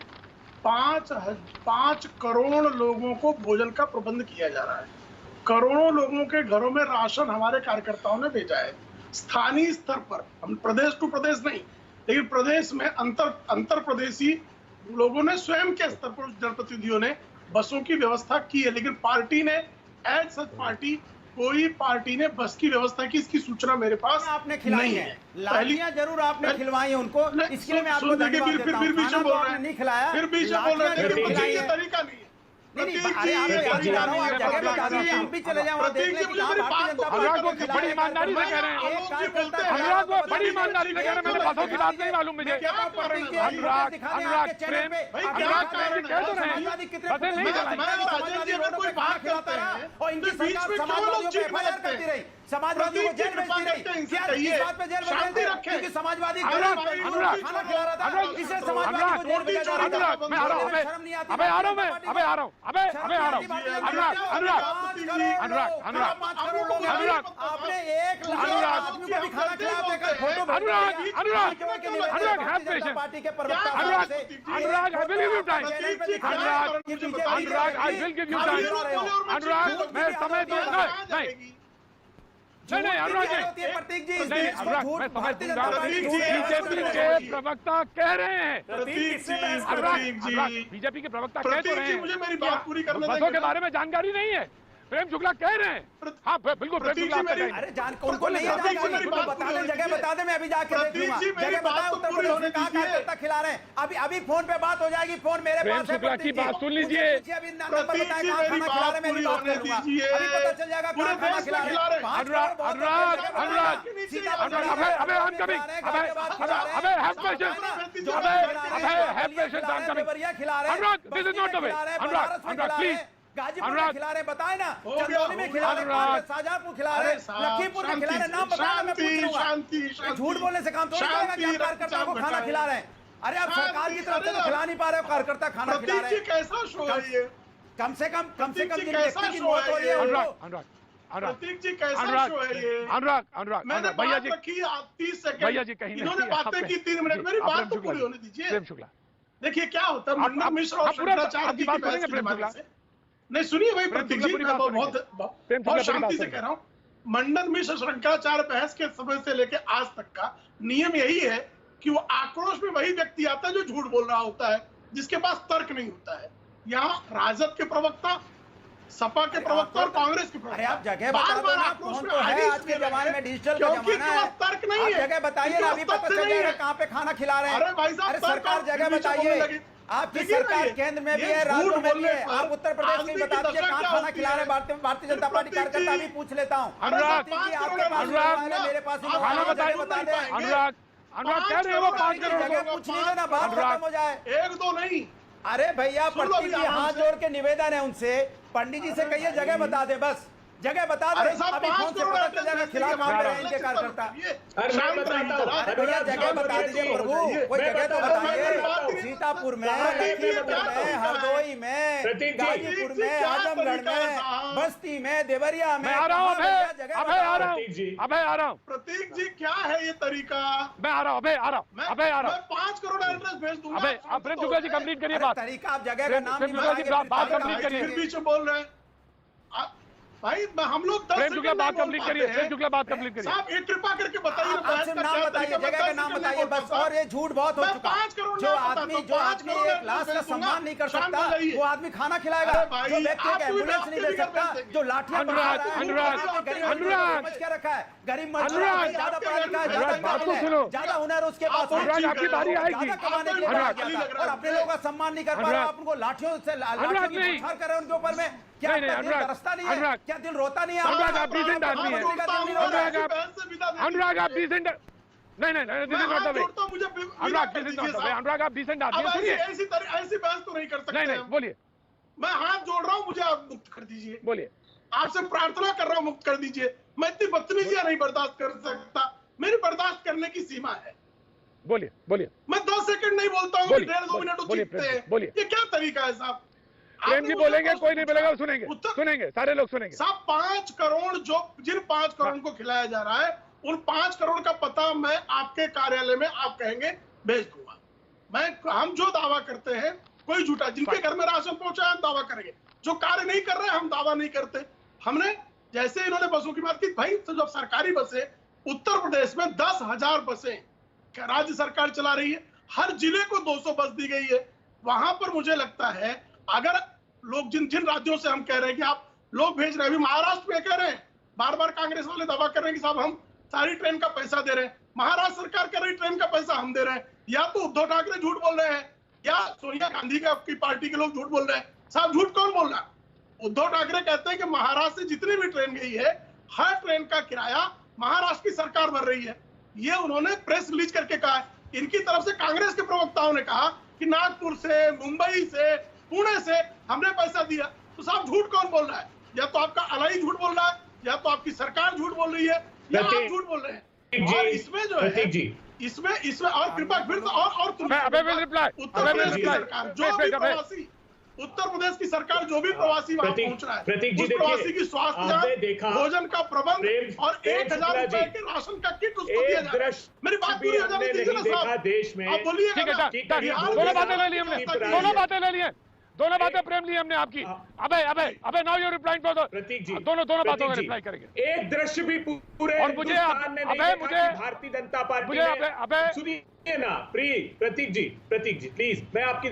5 करोड़ लोगों को भोजन का प्रबंध किया जा रहा है। करोड़ों लोगों के घरों में राशन हमारे कार्यकर्ताओं ने भेजा है। स्थानीय स्तर पर, हम प्रदेश टू प्रदेश नहीं, लेकिन प्रदेश में अंतर प्रदेशी लोगों ने स्वयं के स्तर पर जनप्रतिनिधियों ने बसों की व्यवस्था की है। लेकिन पार्टी ने एज सच कोई पार्टी ने बस की व्यवस्था की, इसकी सूचना मेरे पास आपने खिलाई है। लाठियां जरूर आपने खिलवाई है उनको, इसके लिए मैं आपको धन्यवाद देता हूं। फिर बीच में बोल रहे हैं, नहीं खिलाया, फिर बीच में बोल रहे हैं, ये तरीका नहीं है। अरे आप जगह बता दीजिए, हम भी चले जाए वहाँ देख लें कि कहाँ भारतीय जनता पार्टी बड़ी ईमानदारी से कह रहे हैं, अनुराग वो बड़ी ईमानदारी से कह रहे हैं, मैंने बसों की बात नहीं मालूम मुझे। अनुराग कह तो रहे हैं बसें नहीं चलाई, कोई बात करता है और इनकी सरकार समाजवादियों पे एफआईआर करती रही, समाजवादियों को जेल भेजती रही। क्या इस बात पे जेल भेजते थे क्योंकि समाजवादी खाना खिला रहा था, इसे समाजवादी को जेल भेजा जा रहा था। मैं आ रहा हूँ, अबे आ रहा हूँ, अनुराग आपने 1 लाख आदमी को भी खाना खिला देकर फोटो पार्टी के प्रवक्ता Anurag I will give you time, Anurag I will give you time, Anurag मैं समय दूंगा। नहीं अनुराग जी, प्रतीक जी, अनुराग मैं समझ दूंगा। बीजेपी के प्रवक्ता कह रहे हैं, बीजेपी के प्रवक्ता कह तो रहे हैं, मुझे मेरी बात पूरी करने दें। बसों के बारे में जानकारी नहीं है, प्रेम शुक्ला कह रहे हैं। हाँ बिल्कुल प्रेम शुक्ला, अरे जान उनको नहीं है जानकारी, उनको बता दें, जगह बता दें, मैं अभी जाके देख लूंगा। जगह बताएं, उत्तर प्रदेश में कहाँ कार्यकर्ता खिला रहे हैं। अभी फोन पे बात हो जाएगी, फोन मेरे पास है। प्रेम शुक्ला की बात सुन लीजिए, अभी नंबर बताएं कहाँ खाना खिला रहे हैं, मैं बात कर लूंगा। अभी पता चल जाएगा कहाँ खाना खिला रहे हैं। गाजीपुर में खिला रहे, बताए ना, चंदौली में खिला रहे, शाहजहांपुर खिला रहे, लखीमपुर में खिला रहे, नाम बताया, मैं पूछ लूंगा। झूठ बोलने से काम थोड़ी चलेगा कि आप कार्यकर्ताओं को खाना खिला रहे हैं। अरे आप सरकार की तरफ से तो खिला नहीं पा रहे हो, कार्यकर्ता खाना खिला रहे हैं। कैसा शो है ये? कम से कम जिन व्यक्ति की मौत हो रही है, प्रतीक जी कैसा शो है ये? अनुराग मैंने भैया जी 30 सेकंड भैया जी कहीं इन्होंने बातें की 3 मिनट, मेरी बात तो पूरी होने दीजिए। प्रेम शुक्ला देखिए क्या होता है, मंडन मिश्र और शंकराचार्य जी की बहस के जमाने से, नहीं सुनिए भाई प्रतीक जी, मैं बहुत शांति से कह रहा हूँ। मंडन मिश्र शंकराचार्य बहस के समय से लेके आज तक का नियम यही है कि वो आक्रोश में वही व्यक्ति आता है जो झूठ बोल रहा होता है, जिसके पास तर्क नहीं होता है। यहाँ राजद के प्रवक्ता, सपा के प्रवक्ता और कांग्रेस के प्रवक्ता, आप जगह बता दो ना, फोन तो है आज के जमाने में, डिजिटल का जमाना है, तर्क नहीं है। जगह बताइए ना, अभी पता चल जाएगा कहाँ पे खाना खिला रहे हैं। अरे भाई साहब, सरकार जगह बताइए, आपकी सरकार केंद्र में भी है, राज्यों में भी है, आप उत्तर प्रदेश में बता दीजिए कहाँ खाना खिला रहे हैं। भारतीय जनता पार्टी कार्यकर्ता भी पूछ लेता हूँ। अनुराग मेरे पास खाना बताइए, अनुराग कह रहे हैं वो 5 करोड़ जगह पूछ लीजिए ना, बात खत्म हो जाए। 1-2 नहीं। अरे भैया, प्रतीक जी हाथ जोड़ के निवेदन है उनसे, पंडित जी से कहिए जगह बता दे बस। जगह बता दे, अरे साहब, अभी 5 कौन से करोड़ पता चल जाएगा खिलाफ में रहे इनके कार्यकर्ता। अरे मैं बताता हूं, अरे भैया जगह बता दीजिए प्रभु, कोई जगह तो बताइए। सीतापुर में, लखीमपुर में, हरदोई में, गाजीपुर में, आजमगढ़ में, बस्ती में, देवरिया में, मैं आ रहा हूँ अबे आ रहा हूँ प्रतीक जी, क्या है ये तरीका? मैं आ रहा हूँ अबे आ रहा हूँ 5 करोड़ एड्रेस भेज दूंगा। अबे आप प्रेम शुक्ला जी कंप्लीट करिए बात। तरीका, आप जगह का नाम प्रेम शुक्ला जी बात कंप्लीट करिए। फिर बीच में बोल रहे हैं भाई, हम लोग 10 प्रेम शुक्ला सेकंड बात नहीं बोल कंप्लीट पाते करिए। हैं। प्रेम शुक्ला बात कंप्लीट करिए। साहब एक कृपा करके बताइए, आप सिर्फ नाम बताइए, जगह का नाम बताइए बस। और ये झूठ बहुत हो चुका। 5 करोड़ जो आदमी 1 लाख का सम्मान नहीं कर सकता, वो आदमी खाना खिलाएगा। जो व्यक्ति का एम्बुलेंस नहीं दे सकता, जो लाठियां समझ के रखा है, गरीब मजदूर ज्यादा पढ़ा लिखा है, ज्यादा हुनर उसके पास, आपकी बारी आएगी। ज्यादा कमाने के लिए और अपने लोगों का सम्मान नहीं कर पा रहा, आप उनको लाठियों से बौछार कर रहे हैं उनके ऊपर में। क्या तरसता नहीं है? क्या दिल रोता नहीं है? अनुराग आप डिसेंट आदमी है। अनुराग आप डिसेंट नहीं अनुराग आप डिसेंट आदमी है। सुनिए, ऐसी बहस तो नहीं कर सकते। नहीं बोलिए। मैं हाथ जोड़ रहा हूँ, मुझे आप मुक्त कर दीजिए। बोलिए। आपसे प्रार्थना कर रहा हूँ, मुक्त कर दीजिए। मैं इतनी बदतमीजियां नहीं बर्दाश्त कर सकता, मेरी बर्दाश्त करने की सीमा है। बोलिए। मैं 2 सेकंड नहीं बोलता हूँ, 1.5-2 मिनट चीखते हैं। बोलिए। ये क्या तरीका है साहब? प्रेम जी बोलेंगे, कोई नहीं बोलेगा, सुनेंगे सारे लोग सुनेंगे। साहब 5 करोड़ जिन 5 करोड़ को खिलाया जा रहा है, उन 5 करोड़ का पता मैं आपके कार्यालय में, आप कहेंगे, भेज दूंगा। हम जो दावा करते हैं कोई झूठा, जिनके घर में राशन पहुंचा है हम दावा करेंगे, जो कार्य नहीं कर रहे हम दावा नहीं करते। हमने जैसे इन्होंने बसों की बात की, भाई तो जब सरकारी बसें उत्तर प्रदेश में 10,000 बसें राज्य सरकार चला रही है, हर जिले को 200 बस दी गई है। वहां पर मुझे लगता है अगर लोग जिन राज्यों से हम कह रहे हैं कि आप लोग भेज रहे हैं, अभी महाराष्ट्र में कह रहे हैं, बार बार कांग्रेस वाले दावा कर रहे हैं कि साहब हम सारी ट्रेन का पैसा दे रहे हैं, महाराष्ट्र सरकार कह रही ट्रेन का पैसा हम दे रहे हैं। या तो उद्धव ठाकरे झूठ बोल रहे हैं या सोनिया गांधी की पार्टी के लोग झूठ बोल रहे हैं। साहब झूठ कौन बोल रहा है? उद्धव ठाकरे कहते हैं कि महाराष्ट्र से जितनी भी ट्रेन गई है, हर ट्रेन का किराया महाराष्ट्र की सरकार भर रही है। ये उन्होंने प्रेस रिलीज करके कहा है। इनकी तरफ से कांग्रेस के प्रवक्ताओं ने कहा कि नागपुर से, मुंबई से, पुणे से हमने पैसा दिया। तो साहब झूठ कौन बोल रहा है? या तो आपका अलाई झूठ बोल रहा है, या तो आपकी सरकार झूठ बोल रही है, या आप झूठ बोल रहे हैं। और इसमें जो है, इसमें और कृपा फिर और उत्तर प्रदेश की सरकार जो भी प्रवासी, उत्तर प्रदेश की सरकार जो भी प्रवासी वहां पहुंच रहा है, उस प्रवासी की स्वास्थ्य, भोजन का प्रबंध और 1,000 रुपए के राशन का किट उसको दिया जा रहा है। मेरी बात पूरी हो जानी चाहिए ना साहब। देश में आप बोलिए, दोनों बातें ले ली हमने, दोनों बातें प्रेम ली हमने आपकी। अबे नाउ यू रिप्लाइंग फॉर प्रतीक जी, दोनों बातों का रिप्लाई करेंगे। एक दृश्य भी पूरे और मुझे भारतीय जनता पार्टी मुझे सुनिए ना प्रतीक जी प्लीज, मैं आपकी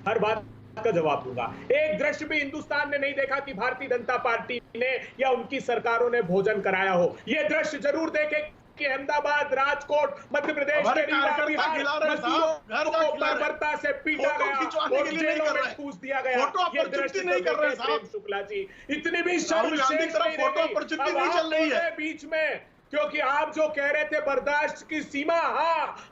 हर बात का जवाब दूंगा। एक दृश्य भी हिंदुस्तान ने नहीं देखा कि भारतीय जनता पार्टी ने या उनकी सरकारों ने भोजन कराया हो। ये दृश्य जरूर देखे कि अहमदाबाद, राजकोट, मध्य प्रदेश के बर्बरता से पीटा गया और जेलों में ठूस दिया गया। ये दृश्य नहीं कर रहे प्रेम शुक्ला जी, इतनी भी शर्म चल रही है बीच में, क्योंकि आप जो कह रहे थे बर्दाश्त की सीमा,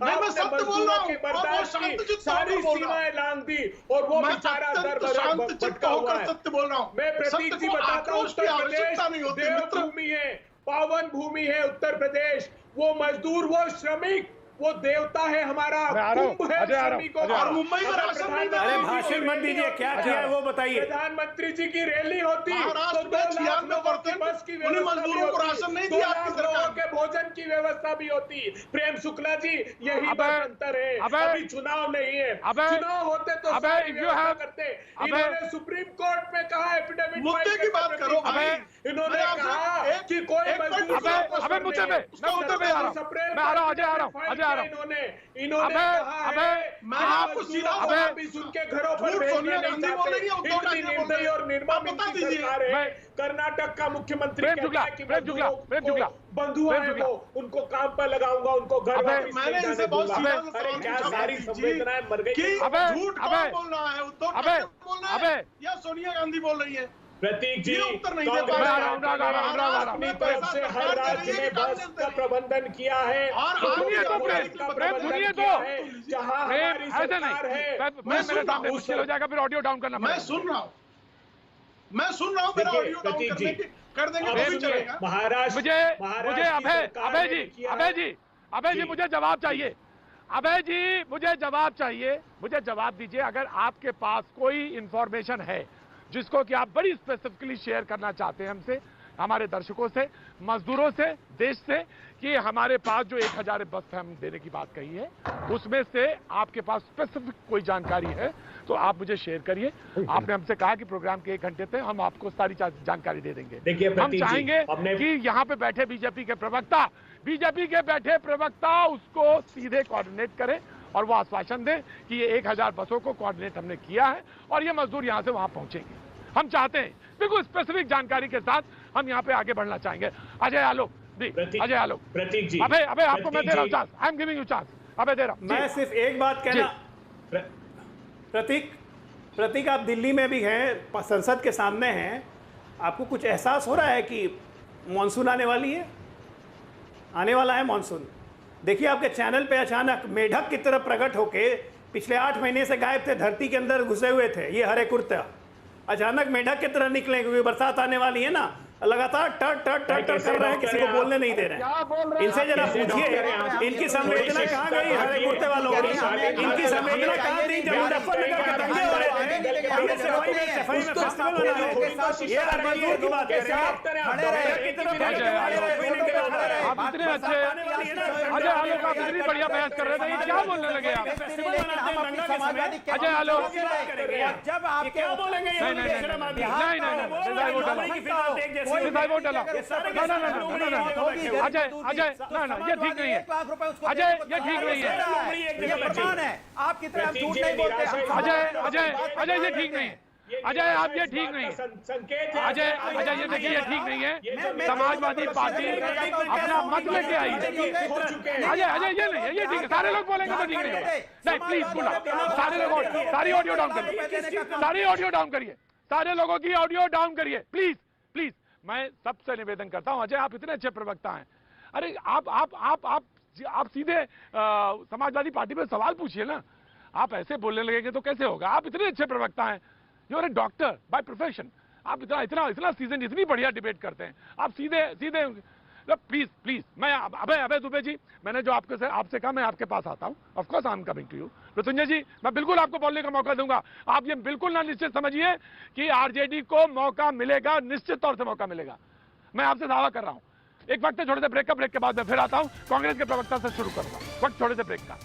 मैं सत्य बोल रहा हूँ, बर्दाश्त की सारी सीमाएं लांघ दी और वो बेचारा भटका हुआ है। सत्य बोल रहा हूँ मैं प्रतीक जी बताता हूँ, उत्तर प्रदेश देवभूमि है, पावन भूमि है उत्तर प्रदेश। वो मजदूर, वो श्रमिक, वो देवता है हमारा, कुंभ है श्रमिकों। और मुंबई में राशन नहीं दे रहे। भाषण मत दीजिए, क्या किया है वो बताइए। प्रधानमंत्री जी की रैली होती तो 2 लाख लोगों की बस की मजदूरों को राशन नहीं दिया आपकी सरकार के भोजन की व्यवस्था भी होती। प्रेम शुक्ला जी, यही अंतर है। अभी चुनाव नहीं है, चुनाव होते तो करते। इन्होंने सुप्रीम कोर्ट में कहा, एफिडेविट मुद्दे की बात करो। इन्होंने कहा कि कोई इन्होंने मैं आपको सीधा उनके घरों पर भेजने नहीं चाहते। निर्दयी और निर्मम सरकार है। कर्नाटक का मुख्यमंत्री कहता है कि बंधु है वो, उनको काम पर लगाऊंगा, उनको घर वापस मैंने इनसे बहुत अरे क्या सारी संवेदनाएं मर गई। झूठ कौन बोल रहा है? उद्धव ठाकरे बोल रहे हैं या सोनिया गांधी बोल रही है? प्रतीक जी, उत्तर नहीं दे पा रहे। अपनी तरफ से हर राज्य में बस का प्रबंधन किया है और सुनिए तो जहां हमारी सरकार है। मेरे सामने मुश्किल हो जाएगा, फिर ऑडियो डाउन करना। मैं सुन रहा हूँ, मैं सुन रहा हूँ, मेरा देखिए, ऑडियो डाउन प्रतीक जी, कर देंगे अब तो भी सुनिए, चलेगा। महाराष्ट्र मुझे अभय जी मुझे जवाब चाहिए। अभय जी मुझे जवाब चाहिए, मुझे जवाब दीजिए। अगर आपके पास कोई इंफॉर्मेशन है जिसको कि आप बड़ी स्पेसिफिकली शेयर करना चाहते हैं हमसे, हमारे दर्शकों से, मजदूरों से, देश से, कि हमारे पास जो 1000 बस हम देने की बात कही है उसमें से आपके पास स्पेसिफिक कोई जानकारी है तो आप मुझे शेयर करिए। आपने हमसे कहा कि प्रोग्राम के 1 घंटे तक हम आपको सारी जानकारी दे देंगे। देखिए हम प्रतीक जी, चाहेंगे हमने कि यहाँ पे बैठे बीजेपी के प्रवक्ता उसको सीधे कोऑर्डिनेट करें और वो आश्वासन दें कि ये 1000 बसों को कोऑर्डिनेट हमने किया है और ये मजदूर यहाँ से वहां पहुंचेंगे। हम चाहते हैं बिल्कुल स्पेसिफिक जानकारी के साथ हम यहाँ पे आगे बढ़ना चाहेंगे। अजय आलोक जी, अजय आलोक। प्रतीक जी, अबे आपको मैं दे रहा हूँ chance, I am giving you chance. अबे दे रहा हूँ। मैं सिर्फ एक बात कहना, प्रतीक आप दिल्ली में भी हैं, संसद के सामने हैं, आपको कुछ एहसास हो रहा है कि मॉनसून आने वाली है? आने वाला है मॉनसून। देखिए आपके चैनल पे अचानक मेढक की तरह प्रकट होके पिछले 8 महीने से गायब थे, धरती के अंदर घुसे हुए थे, ये हरे कुर्ता अचानक मेढक की तरह निकले क्योंकि बरसात आने वाली है ना, लगातार टर टर टर टर कर रहे हैं, किसी को बोलने नहीं दे रहे हैं। इनसे जरा पूछिए इनकी संवेदना कहाँ गई हरे कुर्ते वालों की? इनकी संवेदना कहाँ थी जब मुजफ्फरनगर के दंगे हो रहे थे? हमने सफाई में फेस्टिवल मना रहे थे। ये मजदूर की बात कर रहे हैं। आप इतने अच्छे अजय आलोक, आप इतनी बढ़िया बहस कर रहे थे, ये क्या बोलने लगे आप? अजय आलोक जब आप क्या बोलेंगे? अजय ना ये ठीक नहीं है। अजय ये ठीक नहीं है। ये प्रमाण है। आप कितने आप झूठ नहीं बोलते। अजय ये ठीक नहीं है। अजय आप ये ठीक नहीं है। अजय ये देखिए ये ठीक नहीं है। समाजवादी पार्टी अपना मत लेके आई है। अजय ये नहीं है, ये ठीक है। सारे लोग बोलेंगे तो ठीक नहीं होगा। नहीं प्लीज सुनो, सारे लोग सारी ऑडियो डाउन करिए, सारी ऑडियो डाउन करिए, सारे लोगों की ऑडियो डाउन करिए प्लीज प्लीज। मैं सबसे निवेदन करता हूं, अजय आप इतने अच्छे प्रवक्ता हैं, अरे आप सीधे समाजवादी पार्टी पे सवाल पूछिए ना। आप ऐसे बोलने लगेंगे तो कैसे होगा? आप इतने अच्छे प्रवक्ता हैं, you are a doctor by profession, आप इतना सीजन इतनी बढ़िया डिबेट करते हैं, आप सीधे प्लीज प्लीज। मैं अभय दुबे जी, मैंने जो आपसे कहा मैं आपके पास आता हूं, of course I am coming to you. Mrityunjay ji मैं बिल्कुल आपको बोलने का मौका दूंगा। आप ये बिल्कुल ना निश्चित समझिए कि आरजेडी को मौका मिलेगा, निश्चित तौर से मौका मिलेगा, मैं आपसे दावा कर रहा हूं। एक वक्त छोटे से ब्रेक के बाद मैं फिर आता हूं, कांग्रेस के प्रवक्ता से शुरू करूंगा। वक्त छोटे से ब्रेक का।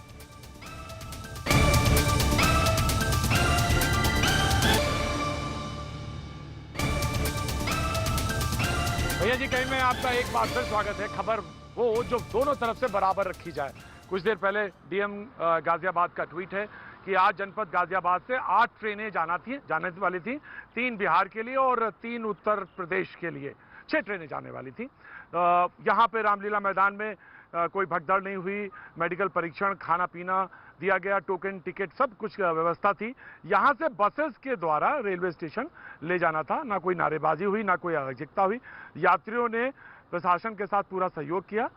भैया जी कहीं में आपका एक बार फिर स्वागत है। खबर वो जो दोनों तरफ से बराबर रखी जाए। कुछ देर पहले डीएम गाजियाबाद का ट्वीट है कि आज जनपद गाजियाबाद से 8 ट्रेनें जाने वाली थी, 3 बिहार के लिए और 3 उत्तर प्रदेश के लिए, 6 ट्रेनें जाने वाली थी। यहाँ पे रामलीला मैदान में कोई भगदड़ नहीं हुई, मेडिकल परीक्षण, खाना पीना दिया गया, टोकन टिकट सब कुछ व्यवस्था थी। यहाँ से बसेस के द्वारा रेलवे स्टेशन ले जाना था, ना कोई नारेबाजी हुई, ना कोई अराजकता हुई। यात्रियों ने प्रशासन के साथ पूरा सहयोग किया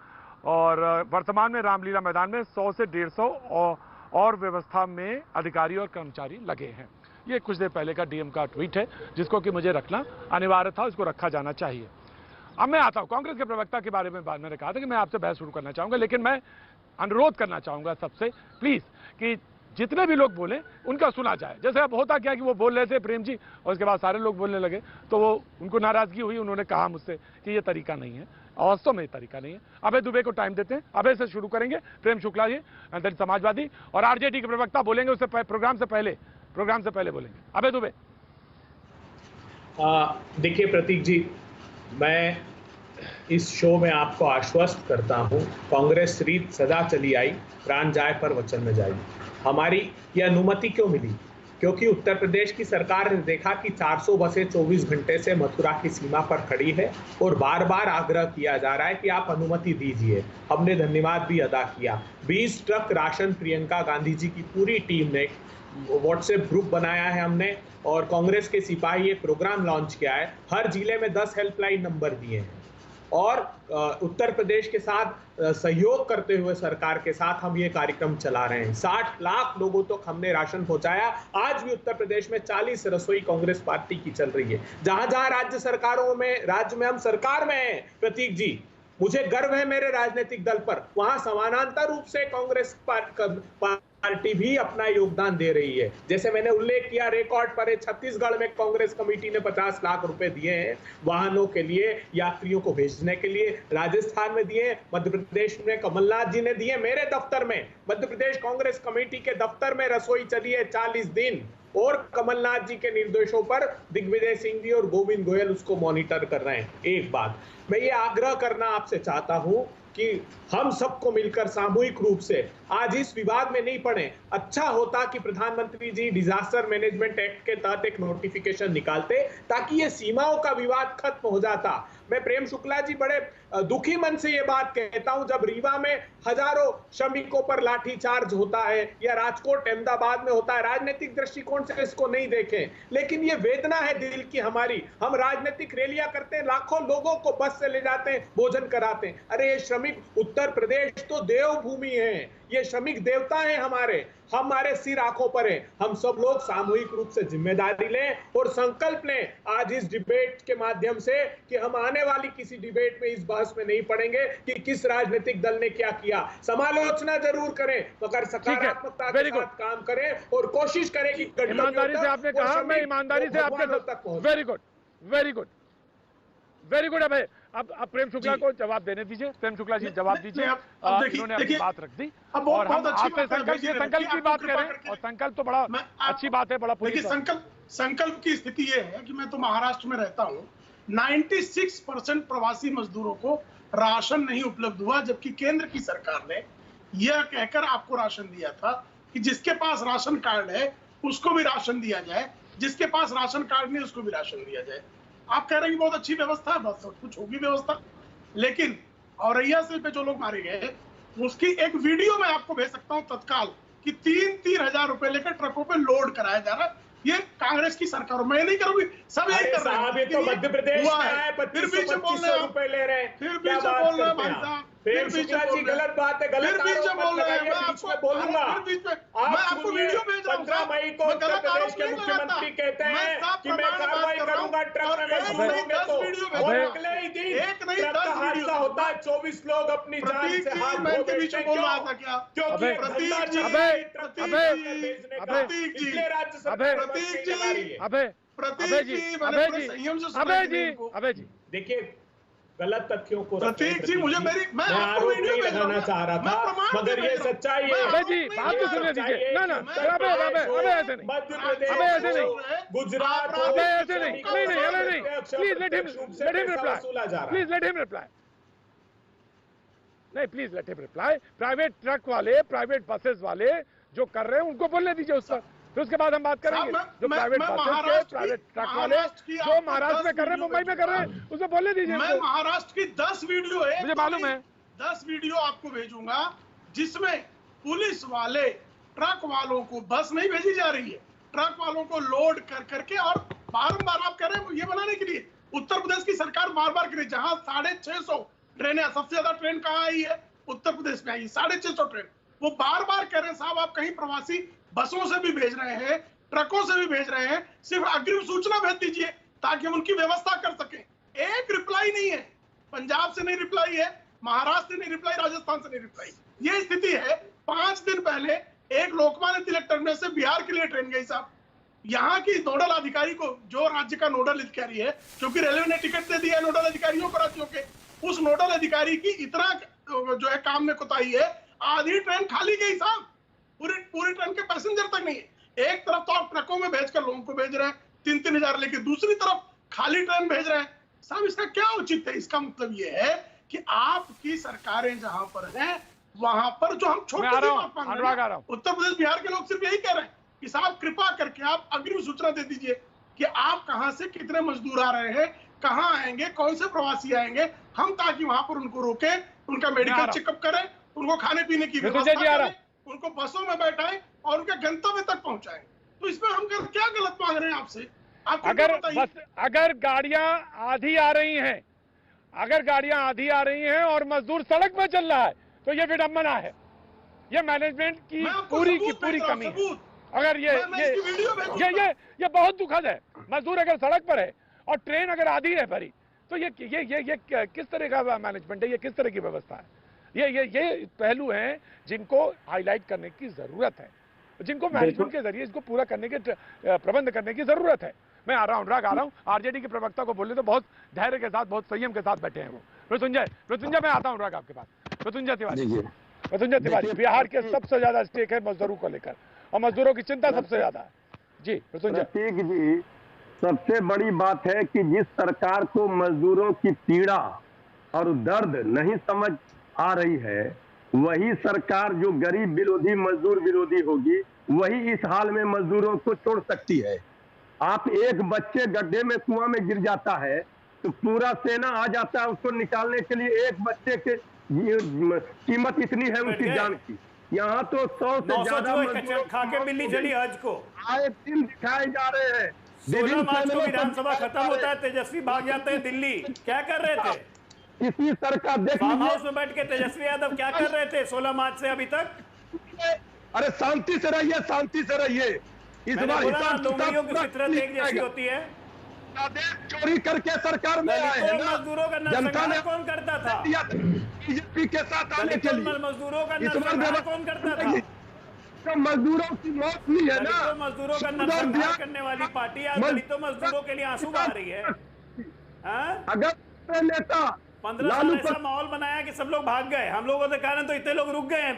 और वर्तमान में रामलीला मैदान में 100 से 150 और व्यवस्था में अधिकारी और कर्मचारी लगे हैं। ये कुछ देर पहले का डीएम का ट्वीट है जिसको कि मुझे रखना अनिवार्य था, इसको रखा जाना चाहिए। अब मैं आता हूं कांग्रेस के प्रवक्ता के बारे में। बाद मैंने कहा था कि मैं आपसे बहस शुरू करना चाहूंगा, लेकिन मैं अनुरोध करना चाहूंगा सबसे प्लीज कि जितने भी लोग बोले उनका सुना जाए। जैसे अब होता क्या कि वो बोल रहे थे प्रेम जी और उसके बाद सारे लोग बोलने लगे तो वो उनको नाराजगी हुई, उन्होंने कहा मुझसे कि ये तरीका नहीं है, वास्तव में ये तरीका नहीं है। अभय दुबे को टाइम देते हैं, अभय से शुरू करेंगे। प्रेम शुक्ला जी दलित समाजवादी और आरजेडी के प्रवक्ता बोलेंगे, उससे प्रोग्राम से पहले बोलेंगे। अभय दुबे। देखिए प्रतीक जी, मैं इस शो में आपको आश्वस्त करता हूं, कांग्रेस रीत सदा चली आई, प्राण जाए पर वचन न जाए। हमारी ये अनुमति क्यों मिली? क्योंकि उत्तर प्रदेश की सरकार ने देखा कि 400 बसें 24 घंटे से मथुरा की सीमा पर खड़ी है और बार बार आग्रह किया जा रहा है कि आप अनुमति दीजिए। हमने धन्यवाद भी अदा किया। 20 ट्रक राशन प्रियंका गांधी जी की पूरी टीम ने व्हाट्सएप ग्रुप बनाया है हमने, और कांग्रेस के सिपाही एक प्रोग्राम लॉन्च किया है। हर जिले में 10 हेल्पलाइन नंबर दिए हैं और उत्तर प्रदेश के साथ सहयोग करते हुए सरकार के साथ हम ये कार्यक्रम चला रहे हैं। 60 लाख लोगों तक हमने राशन पहुंचाया। आज भी उत्तर प्रदेश में 40 रसोई कांग्रेस पार्टी की चल रही है। जहां जहां राज्य में हम सरकार में हैं, प्रतीक जी, मुझे गर्व है मेरे राजनीतिक दल पर, वहां समानांतर रूप से कांग्रेस पार्टी भी अपना योगदान दे रही है। जैसे मैंने उल्लेख किया, रिकॉर्ड पर है, छत्तीसगढ़ में कांग्रेस कमेटी ने 50 लाख रुपए दिए हैं वाहनों के लिए, यात्रियों को भेजने के लिए। राजस्थान में दिए, मध्य प्रदेश में कमलनाथ जी ने दिए। मेरे दफ्तर में, मध्य प्रदेश कांग्रेस कमेटी के दफ्तर में रसोई चली है 40 दिन, और कमलनाथ जी के निर्देशों पर दिग्विजय सिंह जी और गोविंद गोयल उसको मॉनिटर कर रहे हैं। एक बात मैं ये आग्रह करना आपसे चाहता हूं कि हम सबको मिलकर सामूहिक रूप से आज इस विवाद में नहीं पड़े। अच्छा होता कि प्रधानमंत्री जी डिजास्टर मैनेजमेंट एक्ट के तहत एक नोटिफिकेशन निकालते ताकि ये सीमाओं का विवाद खत्म हो जाता। मैं प्रेम शुक्ला जी बड़े दुखी मन से ये बात कहता हूं, जब रीवा में हजारों श्रमिकों पर लाठीचार्ज होता है या राजकोट अहमदाबाद में होता है, राजनीतिक दृष्टिकोण से इसको नहीं देखें, लेकिन ये वेदना है दिल की हमारी। हम राजनीतिक रैलियां करते हैं, लाखों लोगों को बस से ले जाते हैं, भोजन कराते हैं। अरे ये श्रमिक, उत्तर प्रदेश तो देवभूमि है, ये श्रमिक देवता हैं हमारे सिर आंखों पर है। हम सब लोग सामूहिक रूप से जिम्मेदारी लें और संकल्प लें आज इस डिबेट के माध्यम से कि हम आने वाली किसी डिबेट में इस बहस में नहीं पड़ेंगे कि किस राजनीतिक दल ने क्या किया। समालोचना जरूर करें मगर सकारात्मकता के साथ काम करें और कोशिश करें कि ईमानदारी से आपने कहा, मैं ईमानदारी से आपके साथ। Very good, very good, very good. अब प्रेम शुक्ला को जवाब देने दीजिए। प्रेम शुक्ला जी जवाब दीजिए। इन्होंने अपनी बात रख दी और हम आपसे संकल्प की बात करें, और संकल्प तो बड़ा अच्छी बात है, बड़ा पूरी। संकल्प की स्थिति ये है कि मैं तो महाराष्ट्र में रहता हूँ, 96% प्रवासी मजदूरों को राशन नहीं उपलब्ध हुआ, जबकि केंद्र की सरकार ने यह कहकर आपको राशन दिया था कि जिसके पास राशन कार्ड है उसको भी राशन दिया जाए, जिसके पास राशन कार्ड नहीं उसको भी राशन दिया जाए। आप कह रहे हैं कि बहुत अच्छी व्यवस्था है, बस कुछ होगी व्यवस्था, लेकिन औरैया से पे जो लोग मारे गए उसकी एक वीडियो मैं आपको भेज सकता हूं तत्काल कि 3-3 हजार रुपए लेकर ट्रकों पे लोड कराया जा रहा है। ये कांग्रेस की सरकार, मैं नहीं करूंगी, सब यही कर रहे हैं। तो मध्य प्रदेश में आए 2500 रुपए ले रहे हैं, फिर भी जो बोल रहे हैं भाई साहब, प्रेम शुक्ला जी गलत बात है, गलत बोल रहे हैं। मैं आपको वीडियो भेज रहा हूं। 15 मई को उत्तर प्रदेश के मुख्यमंत्री कहते हैं कि मैं कार्रवाई करूंगा ट्रक में मजदूरों तो, और अगले ही दिन ट्रक का हादसा होता है, 24 लोग अपनी जान से हाथ धो देते हैं। क्योंकि देखिए गलत तथ्यों को, प्रतीक जी मुझे मैं आपको वीडियो लगाना चाह रहा था, मगर ये सच्चाई है। अबे जी बात तो सुनने दीजिए। ना अबे ऐसे नहीं, मध्य प्रदेश, ऐसे नहीं, गुजरात, अबे ऐसे नहीं, प्लीज लेट हिम रिप्लाई। नहीं, please let him reply. Private truck वाले, प्राइवेट बसेस वाले जो कर रहे हैं उनको बोलने दीजिए उस पर, फिर उसके बाद हम बात करेंगे। जो प्राइवेट बसेस, प्राइवेट ट्रक वाले जो महाराष्ट्र में कर रहे हैं, मुंबई में कर रहे हैं, उसमें बोलने दीजिए। मैं महाराष्ट्र की 10 वीडियो है, मुझे मालूम है, 10 वीडियो आपको भेजूंगा जिसमें पुलिस वाले ट्रक वालों को, बस नहीं भेजी जा रही है, ट्रक वालों को लोड कर करके, और बारंबार आप कह रहे हैं ये बनाने के लिए उत्तर प्रदेश की सरकार बार-बार करे, जहां 650 ट्रेनें, सबसे ज्यादा ट्रेन कहाँ आई है? उत्तर प्रदेश में आई, 650 ट्रेन। वो बार-बार कह रहे हैं साहब आप कहीं प्रवासी बसों से भी भेज रहे हैं, ट्रकों से भी भेज रहे हैं, सिर्फ अग्रिम सूचना भेज दीजिए ताकि हम उनकी व्यवस्था कर सकें। एक रिप्लाई नहीं है, पंजाब से नहीं रिप्लाई है, महाराष्ट्र से नहीं रिप्लाई, राजस्थान से नहीं रिप्लाई। ये स्थिति है। 5 दिन पहले एक लोकमान्य तिलक टर्मिनस से बिहार के लिए ट्रेन गई साहब। यहाँ की नोडल अधिकारी को, जो राज्य का नोडल अधिकारी है, क्योंकि रेलवे ने टिकट दे दिया नोडल अधिकारियों को राज्यों के, उस नोडल अधिकारी की इतना जो है काम में कोताही है, आधी ट्रेन खाली गई साहब, पूरी ट्रेन के पैसेंजर तक नहीं है। एक तरफ तो आप ट्रकों में भेजकर लोगों को भेज रहे हैं 3-3 हजार लेके, दूसरी तरफ खाली ट्रेन भेज रहे हैं साहब। इसका क्या उचित है? इसका मतलब ये है कि आपकी सरकारें जहां पर हैं वहां पर जो हम छोटे उत्तर प्रदेश बिहार के लोग सिर्फ यही कह रहे हैं कि साहब कृपा करके आप अग्रिम सूचना दे दीजिए कि आप कहां से कितने मजदूर आ रहे हैं, कहां आएंगे, कौन से प्रवासी आएंगे, हम ताकि वहां पर उनको रोके, उनका मेडिकल चेकअप करें, उनको खाने पीने की व्यवस्था करें, उनको बसों में बैठाएं और उनके गंतव्य तक पहुंचाएं। तो इसमें हम क्या गलत मांग रहे हैं आपसे? अगर गाड़ियां आधी आ रही हैं अगर गाड़ियां आधी आ रही हैं और मजदूर सड़क पर चल रहा है तो ये विडंबना है, ये मैनेजमेंट की पूरी कमी है। अगर ये बहुत दुखद है। मजदूर अगर सड़क पर है और ट्रेन अगर आधी है भरी, तो ये किस तरह का मैनेजमेंट है, ये किस तरह की व्यवस्था है? ये पहलू हैं जिनको हाईलाइट करने की जरूरत है, जिनको मैनेजमेंट के जरिए इसको पूरा करने के प्रबंध करने की जरूरत है। मैं आ रहा हूँ, अनुराग आ रहा हूँ। आरजेडी के प्रवक्ता को बोले तो बहुत धैर्य के साथ, बहुत संयम के साथ बैठे हैं वो। मृत्युंजय मैं आता हूँ अनुराग आपके पास। मृत्युंजय तिवारी, बिहार के सबसे ज्यादा स्टेक है मजदूरों को लेकर और मजदूरों की चिंता सबसे ज्यादा है। जी मृत्युंजय। प्रतीक जी, सबसे बड़ी बात है कि जिस सरकार को मजदूरों की पीड़ा और दर्द नहीं समझ आ रही है, वही सरकार जो गरीब विरोधी, मजदूर विरोधी होगी, वही इस हाल में मजदूरों को छोड़ सकती है। आप एक बच्चे गड्ढे में, कुआं में गिर जाता है तो पूरा सेना आ जाता है उसको निकालने के लिए। एक बच्चे के कीमत इतनी है उसकी जान की। यहाँ तो 100 से ज्यादा मजदूर खा के बिल्ली चली हज को आए दिन दिखाए जा रहे हैं। 16 मार्च को विधानसभा खत्म होता है, तेजस्वी भाग जाते हैं दिल्ली। क्या कर रहे थे? इसी सरकार देख फार्म हाउस में बैठ के तेजस्वी यादव क्या कर रहे थे 16 मार्च से अभी तक? अरे शांति से रहिए, शांति से रहिए। इस बार लोमड़ियों की फितरत एक जैसी होती है। चोरी करके सरकार में आए हैं ना, मजदूरों का जनता ने कौन करता था? बीजेपी के साथ आने के लिए मजदूरों का नरसंहार कौन करता था? तो मजदूरों की मौत हुई है ना। मजदूरों का नरसंहार करने वाली पार्टी आज दलितों मजदूरों के लिए आंसू बहा रही है। अगर नेता 15 साल ऐसा माहौल बनाया कि सब लोग भाग गए, हम लोगों के कारण तो इतने लोग रुक गए हैं।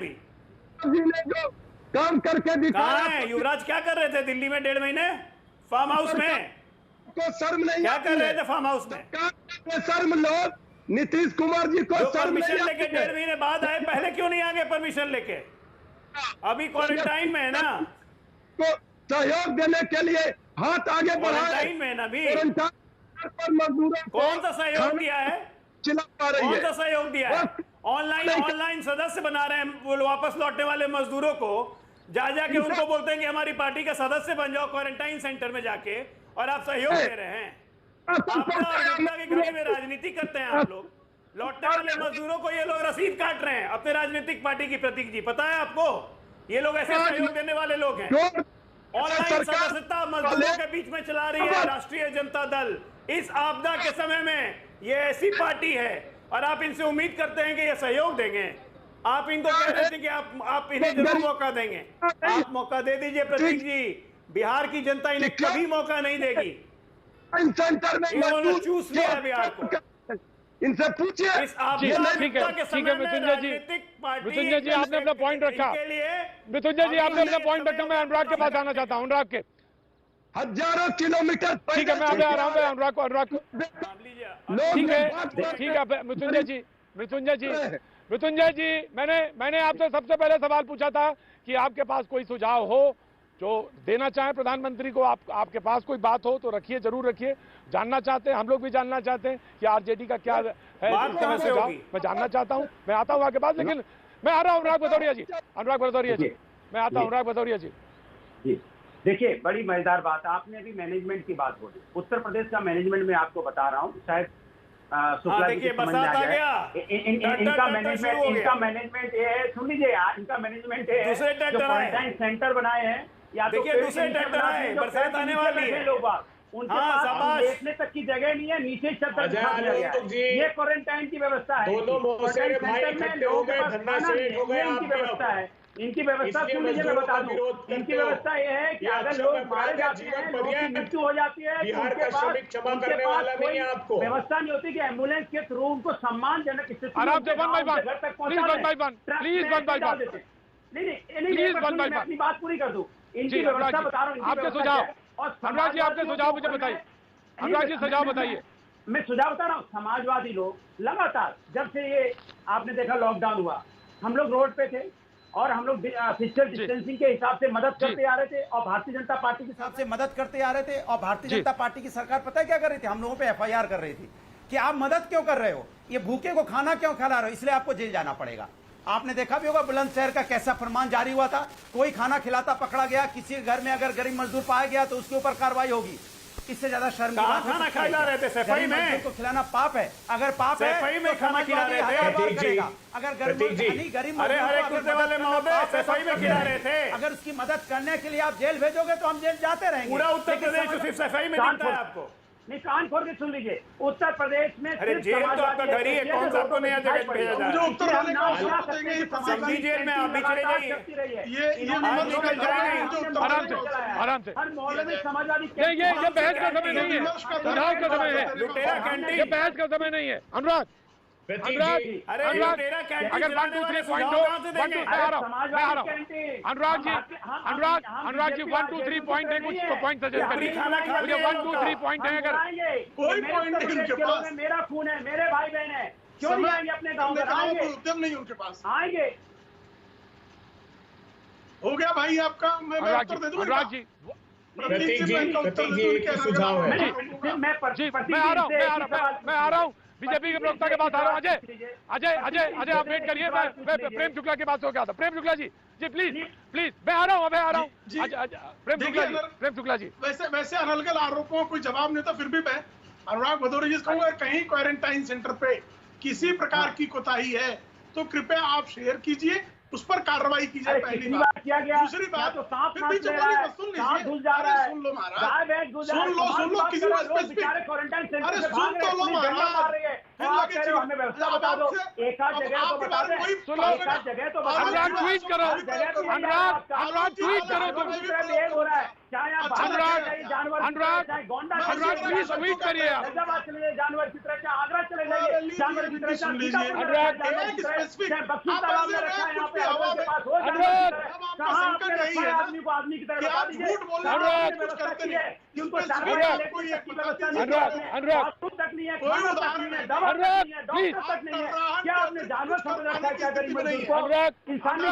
अभी जो काम करके दिखाया है। युवराज क्या कर रहे थे दिल्ली में 1.5 महीने फार्म हाउस में? को शर्म नहीं, क्या कर रहे थे फार्म हाउस में? शर्म लोग नीतीश कुमार जी को परमिशन लेके 1.5 महीने बाद आए, पहले क्यों नहीं आगे परमिशन लेके? अभी क्वारंटाइन में है ना, तो सहयोग देने के लिए हाथ आगे बढ़ाए। क्वारंटाइन में ना भी पर मजदूरों कौन सा सहयोग दिया है? चिल्ला पा रही है। कौन सा सहयोग दिया है? ऑनलाइन सदस्य बना रहे हैं वो वापस लौटने वाले मजदूरों को। जा जाके उनको बोलते हैं कि हमारी पार्टी का सदस्य बन जाओ क्वारंटाइन सेंटर में जाके, और आप सहयोग दे रहे हैं। आपदा की घड़ी में राजनीति करते हैं आप लोग। लौटने वाले मजदूरों को ये लोग रसीद काट रहे हैं अपने राजनीतिक पार्टी की। प्रतीक जी पता है आपको, ये लोग ऐसे सहयोग देने वाले लोग हैं। ऑनलाइन सदस्यता मजदूरों के बीच में चला रही है राष्ट्रीय जनता दल। इस आपदा के समय में ये ऐसी पार्टी है और आप इनसे उम्मीद करते हैं कि ये सहयोग देंगे। आप इनको कह रहे थे कि आप इन्हें जरूर मौका देंगे। आप मौका दे दीजिए प्रतीक जी, बिहार की जनता इन्हें कभी मौका नहीं देगी। इन्होंने चूस लिया बिहार को। इनसे पूछिए। ठीक है मृत्युंजय जी आपने अपना पॉइंट रखा। मृत्युंजय जी आपने अपना पॉइंट रखा। मैं अनुराग के पास आना चाहता हूँ। अनुराग के हजारों किलोमीटर। ठीक है, मैं अभी आ रहा हूँ अनुराग को। ठीक है मृत्युंजय जी मैंने आपसे सबसे पहले सवाल पूछा था कि आपके पास कोई सुझाव हो जो देना चाहे प्रधानमंत्री को। आपके पास कोई बात हो तो रखिए, जरूर रखिए। जानना चाहते हैं, हम लोग भी जानना चाहते हैं कि आरजेडी का क्या है सुझाव। मैं जानना चाहता हूं। मैं आता हूं आपके पास, लेकिन मैं आ रहा हूं अनुराग भदौरिया जी। मैं आता हूं अनुराग भदौरिया जी। देखिए, बड़ी मजेदार बात, आपने अभी मैनेजमेंट की बात बोली। उत्तर प्रदेश का मैनेजमेंट मैं आपको बता रहा हूँ, शायद देखिए बरसात आ गया। इनका मैनेजमेंट ये है, सुन लीजिए, इनका मैनेजमेंट है जो क्वारंटाइन सेंटर बनाए हैं, या तो दूसरे ट्रैक्टर आए, बरसात आने वाली है। लोग उनके पास बैठने तक की जगह नहीं है, नीचे छत दिया गया है। ये क्वारंटाइन की व्यवस्था है। इनकी व्यवस्था है। इनकी व्यवस्था सुन लीजिए, मैं बता दूं। इनकी व्यवस्था ये है कि अगर लोग मारे जाते हैं, लोगों की मृत्यु हो जाती है, तो उनके पास कोई व्यवस्था नहीं होती कि एम्बुलेंस के थ्रू उनको सम्मानजनक स्थिति में घर तक पहुंचा देते। नहीं, मैं अपनी बात पूरी कर दूं। इनकी व्यवस्था बता रहा हूँ। आपके सुझाव, अनुराग जी आपके सुझाव मुझे बताइए। अनुराग जी सुझाव बताइए। मैं सुझाव बता रहा हूँ। समाजवादी लोग लगातार, जब से ये आपने देखा लॉकडाउन हुआ, हम लोग रोड पे थे और हम लोग फिजिकल डिस्टेंसिंग के हिसाब से मदद करते आ रहे थे, और भारतीय जनता पार्टी के हिसाब से मदद करते आ रहे थे। और भारतीय जनता पार्टी की सरकार पता है क्या कर रही थी? हम लोगों पे FIR कर रही थी कि आप मदद क्यों कर रहे हो, ये भूखे को खाना क्यों खिला रहे हो, इसलिए आपको जेल जाना पड़ेगा। आपने देखा भी होगा बुलंदशहर का कैसा फरमान जारी हुआ था। कोई खाना खिलाता पकड़ा गया, किसी घर में अगर गरीब मजदूर पाया गया तो उसके ऊपर कार्रवाई होगी। इससे ज्यादा शर्म की कहाँ बात हो खाना सकती खिला है? रहे थे? सफाई गरीब में? मजदूर को खिलाना पाप है। अगर पाप है सफाई में तो खाना खिला रहे थे? समाजवादी हर बार प्रतीक जी, करेगा। अगर प्रतीक जी, गरीब अरे मजदूर हरे को अगर कुर्ते मदद वाले करना महोदय, पाप है, तो सफाई में खिला रहे थे। अगर उसकी मदद करने के लिए आप जेल भेजोगे तो हम जेल जाते रहेंगे। पूरा उत्तर लेकिन प्रदेश तो सिर्फ सफाई में दिखता है आपको। नहीं, कान खोल के सुन लीजिए। उत्तर प्रदेश में अरे सिर्फ जेल तो समाजवादी आपका घर ही है, एक कौन सा आपको नया जगह दिखाई भेजा जा जो रहा है? उत्तर वाले का हम आरोप देंगे ये समझी जेल में आप भी चले जाइए। ये आप लोग विमर्श का जाए नहीं, नहीं। जो उत्तर आराम वाले से, का आरोप आराम से। हर मोहल्ले में समाजवादी ये बहस का समय नहीं है, सुझाव का समय है। लुटेरा कैंटीन। ये बहस का समय नहीं है। अनुराग, प्रतीक अनुराग, जी, अरे अनुराग, लुटेरा कैंटीन अगर 1 2 3 पॉइंट दो, 1 2 मैं आ रहा हूँ, मैं आ रहा हूँ। अनुराग जी, अनुराग जी 1 2 3 पॉइंट है, कुछ तो पॉइंट सजेस्ट कभी करिए। खाना खा मुझे लिया 1 2 3 पॉइंट है अगर कोई point नहीं उनके पास। मेरा खून है, मेरे भाई बहन है, क्यों नहीं आएंगे अपने गाँव में? आएंगे, उद्यम नहीं उनके पास। आएंगे। हो गया भाई आपका, मैं अनुराग उत्तर दे जी, दूं अनुराग जी, प्रतीक जी, प्रतीक जी, एक सुझाव है। मैं आ रहा हूँ, मैं आ रहा हूँ। बीजेपी के प्रवक्ता के पास आ रहा हूँ। अजय आप वेट करिए। मैं प्रेम शुक्ला के पास हो गया था। प्रेम शुक्ला जी प्लीज मैं आ रहा हूँ, प्रेम शुक्ला जी। वैसे अलग-अलग आरोपों का कोई जवाब नहीं था, फिर भी मैं अनुराग भदौरिया जी से कहूंगा, कहीं क्वारंटाइन सेंटर पे किसी प्रकार की कोताही है तो कृपया आप शेयर कीजिए, उस पर कार्रवाई की जाए। पहली बात किया गया। दूसरी बात, तो सांप फिर भी ले रहा है, सुन सांप लीजिए। घुस जा रहा है, सुन लो गाय महाराज, भैंस घुस जा सुन रहा है, लो किसी को स्पेसिफिक। क्वारंटाइन सेंटर अरे से सुन भाग रहे तो हैं, लो इतनी जगह मार रही है। फिर आप लगे कह रहे हो हमें व्यवस्था बता दो, एक आध जगह तो बता दें, एक आध जगह तो बता अनुराग दें। ट्वीट करो, अनुराग ट्वीट करो तुम। हो रहा है, चाहे आप जानवर अनुराग प्लीज ट्वीट करिए आप। हैदराबाद चले जाइए जानवर की तरह, चाहे आगरा चले जाइए जानवर की तरह, चाहे सीतापुर में रखा है जानवर की तरह, चाहे बख्शी तालाब में रखा है यहाँ पे हवा के पास हो जानवर की तरह। कहाँ आपने रखा है आदमी को आदमी की तरह? बता दीजिए। व्यवस्था की है कि उनको व्यवस्था नहीं तक नहीं है, खाना तक नहीं है, दवा तक नहीं है, डॉक्टर तक नहीं है। क्या आपने जानवर समझ रखा है? क्या गरीब मजदूर को इंसानी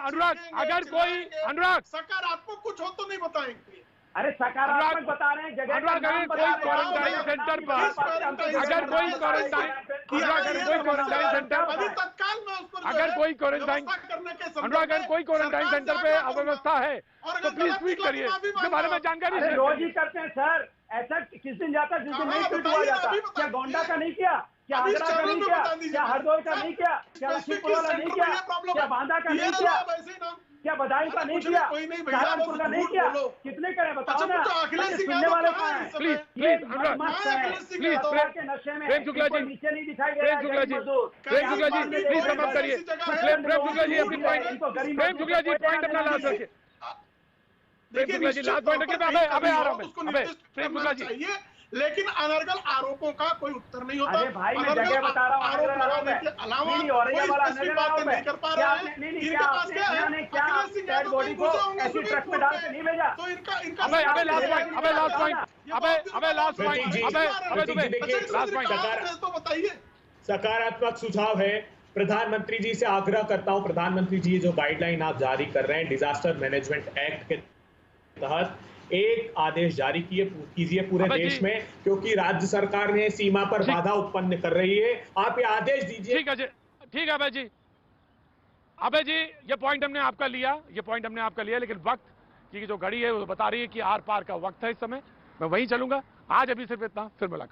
अनुराग अगर कोई सकारात्मक कुछ हो तो नहीं बताएंगे। अरे सकारात्मक बता रहे हैं, जगह अनुराग अगर कोई क्वारंटाइन सेंटर पर, अगर कोई क्वारंटाइन सेंटर, अभी तत्काल में उस पर अगर कोई क्वारंटाइन, अनुराग अगर कोई क्वारंटाइन सेंटर पे अव्यवस्था है तो प्लीज ट्वीट करिए, इसके बारे में जानकारी अरे दीजिए। रोज ही करते हैं सर, ऐसा किस दिन जाता जिस दिन नहीं ट्वीट हुआ जाता? क्या गोंडा का नहीं किया? क्या आगरा का नहीं किया? क्या हरदोई का नहीं किया? क्या लखीमपुर वाला नहीं किया? क्या बांदा का नहीं किया? क्या बदायूं का नहीं किया? सहारनपुर का नहीं किया? कितने करे बताओ ना? सुनने वाले कहाँ हैं? Please Anurag please Prem Shukla ji, नीचे नहीं दिखाई दे प्रेम शुक्ला जी प्लीज समाप्त करिए। प्रेम शुक्ला जी अपनी पॉइंट, प्रेम शुक्ला जी पॉइंट अपना लास्ट रखिए। प्रेम शुक्ला जी लास्ट पॉइंट रखिए। अबे आ रहा हूँ मैं। प्रेम शुक्ला जी, लेकिन अनर्गल आरोपों का कोई उत्तर नहीं होता। अरे भाई मैं जगह बता रहा हूँ, आरोप लगाने के अलावा कोई स्पेसिफिक बातें नहीं कर पा रहे हैं। इनके पास क्या है? अखिलेश सिंह यादव बॉडी को ऐसी ट्रक में डाल के नहीं भेजा। तो इनका अबे लास्ट पॉइंट, अबे लास्ट पॉइंट, अबे लास्ट पॉइंट, तो बताइए। सकारात्मक सुझाव है। प्रधानमंत्री जी से आग्रह करता हूं, प्रधानमंत्री जी जो गाइडलाइन आप जारी कर रहे हैं डिजास्टर मैनेजमेंट एक्ट के तहत, एक आदेश जारी कीजिए पूरे देश में, क्योंकि राज्य सरकार ने सीमा पर बाधा उत्पन्न कर रही है। आप ये आदेश दीजिए। ठीक है जी, ठीक है अबे जी ये पॉइंट हमने आपका लिया, लेकिन वक्त की जो घड़ी है वो बता रही है कि आर पार का वक्त है इस समय। मैं वहीं चलूंगा आज, अभी सिर्फ इतना, फिर मुलाकात।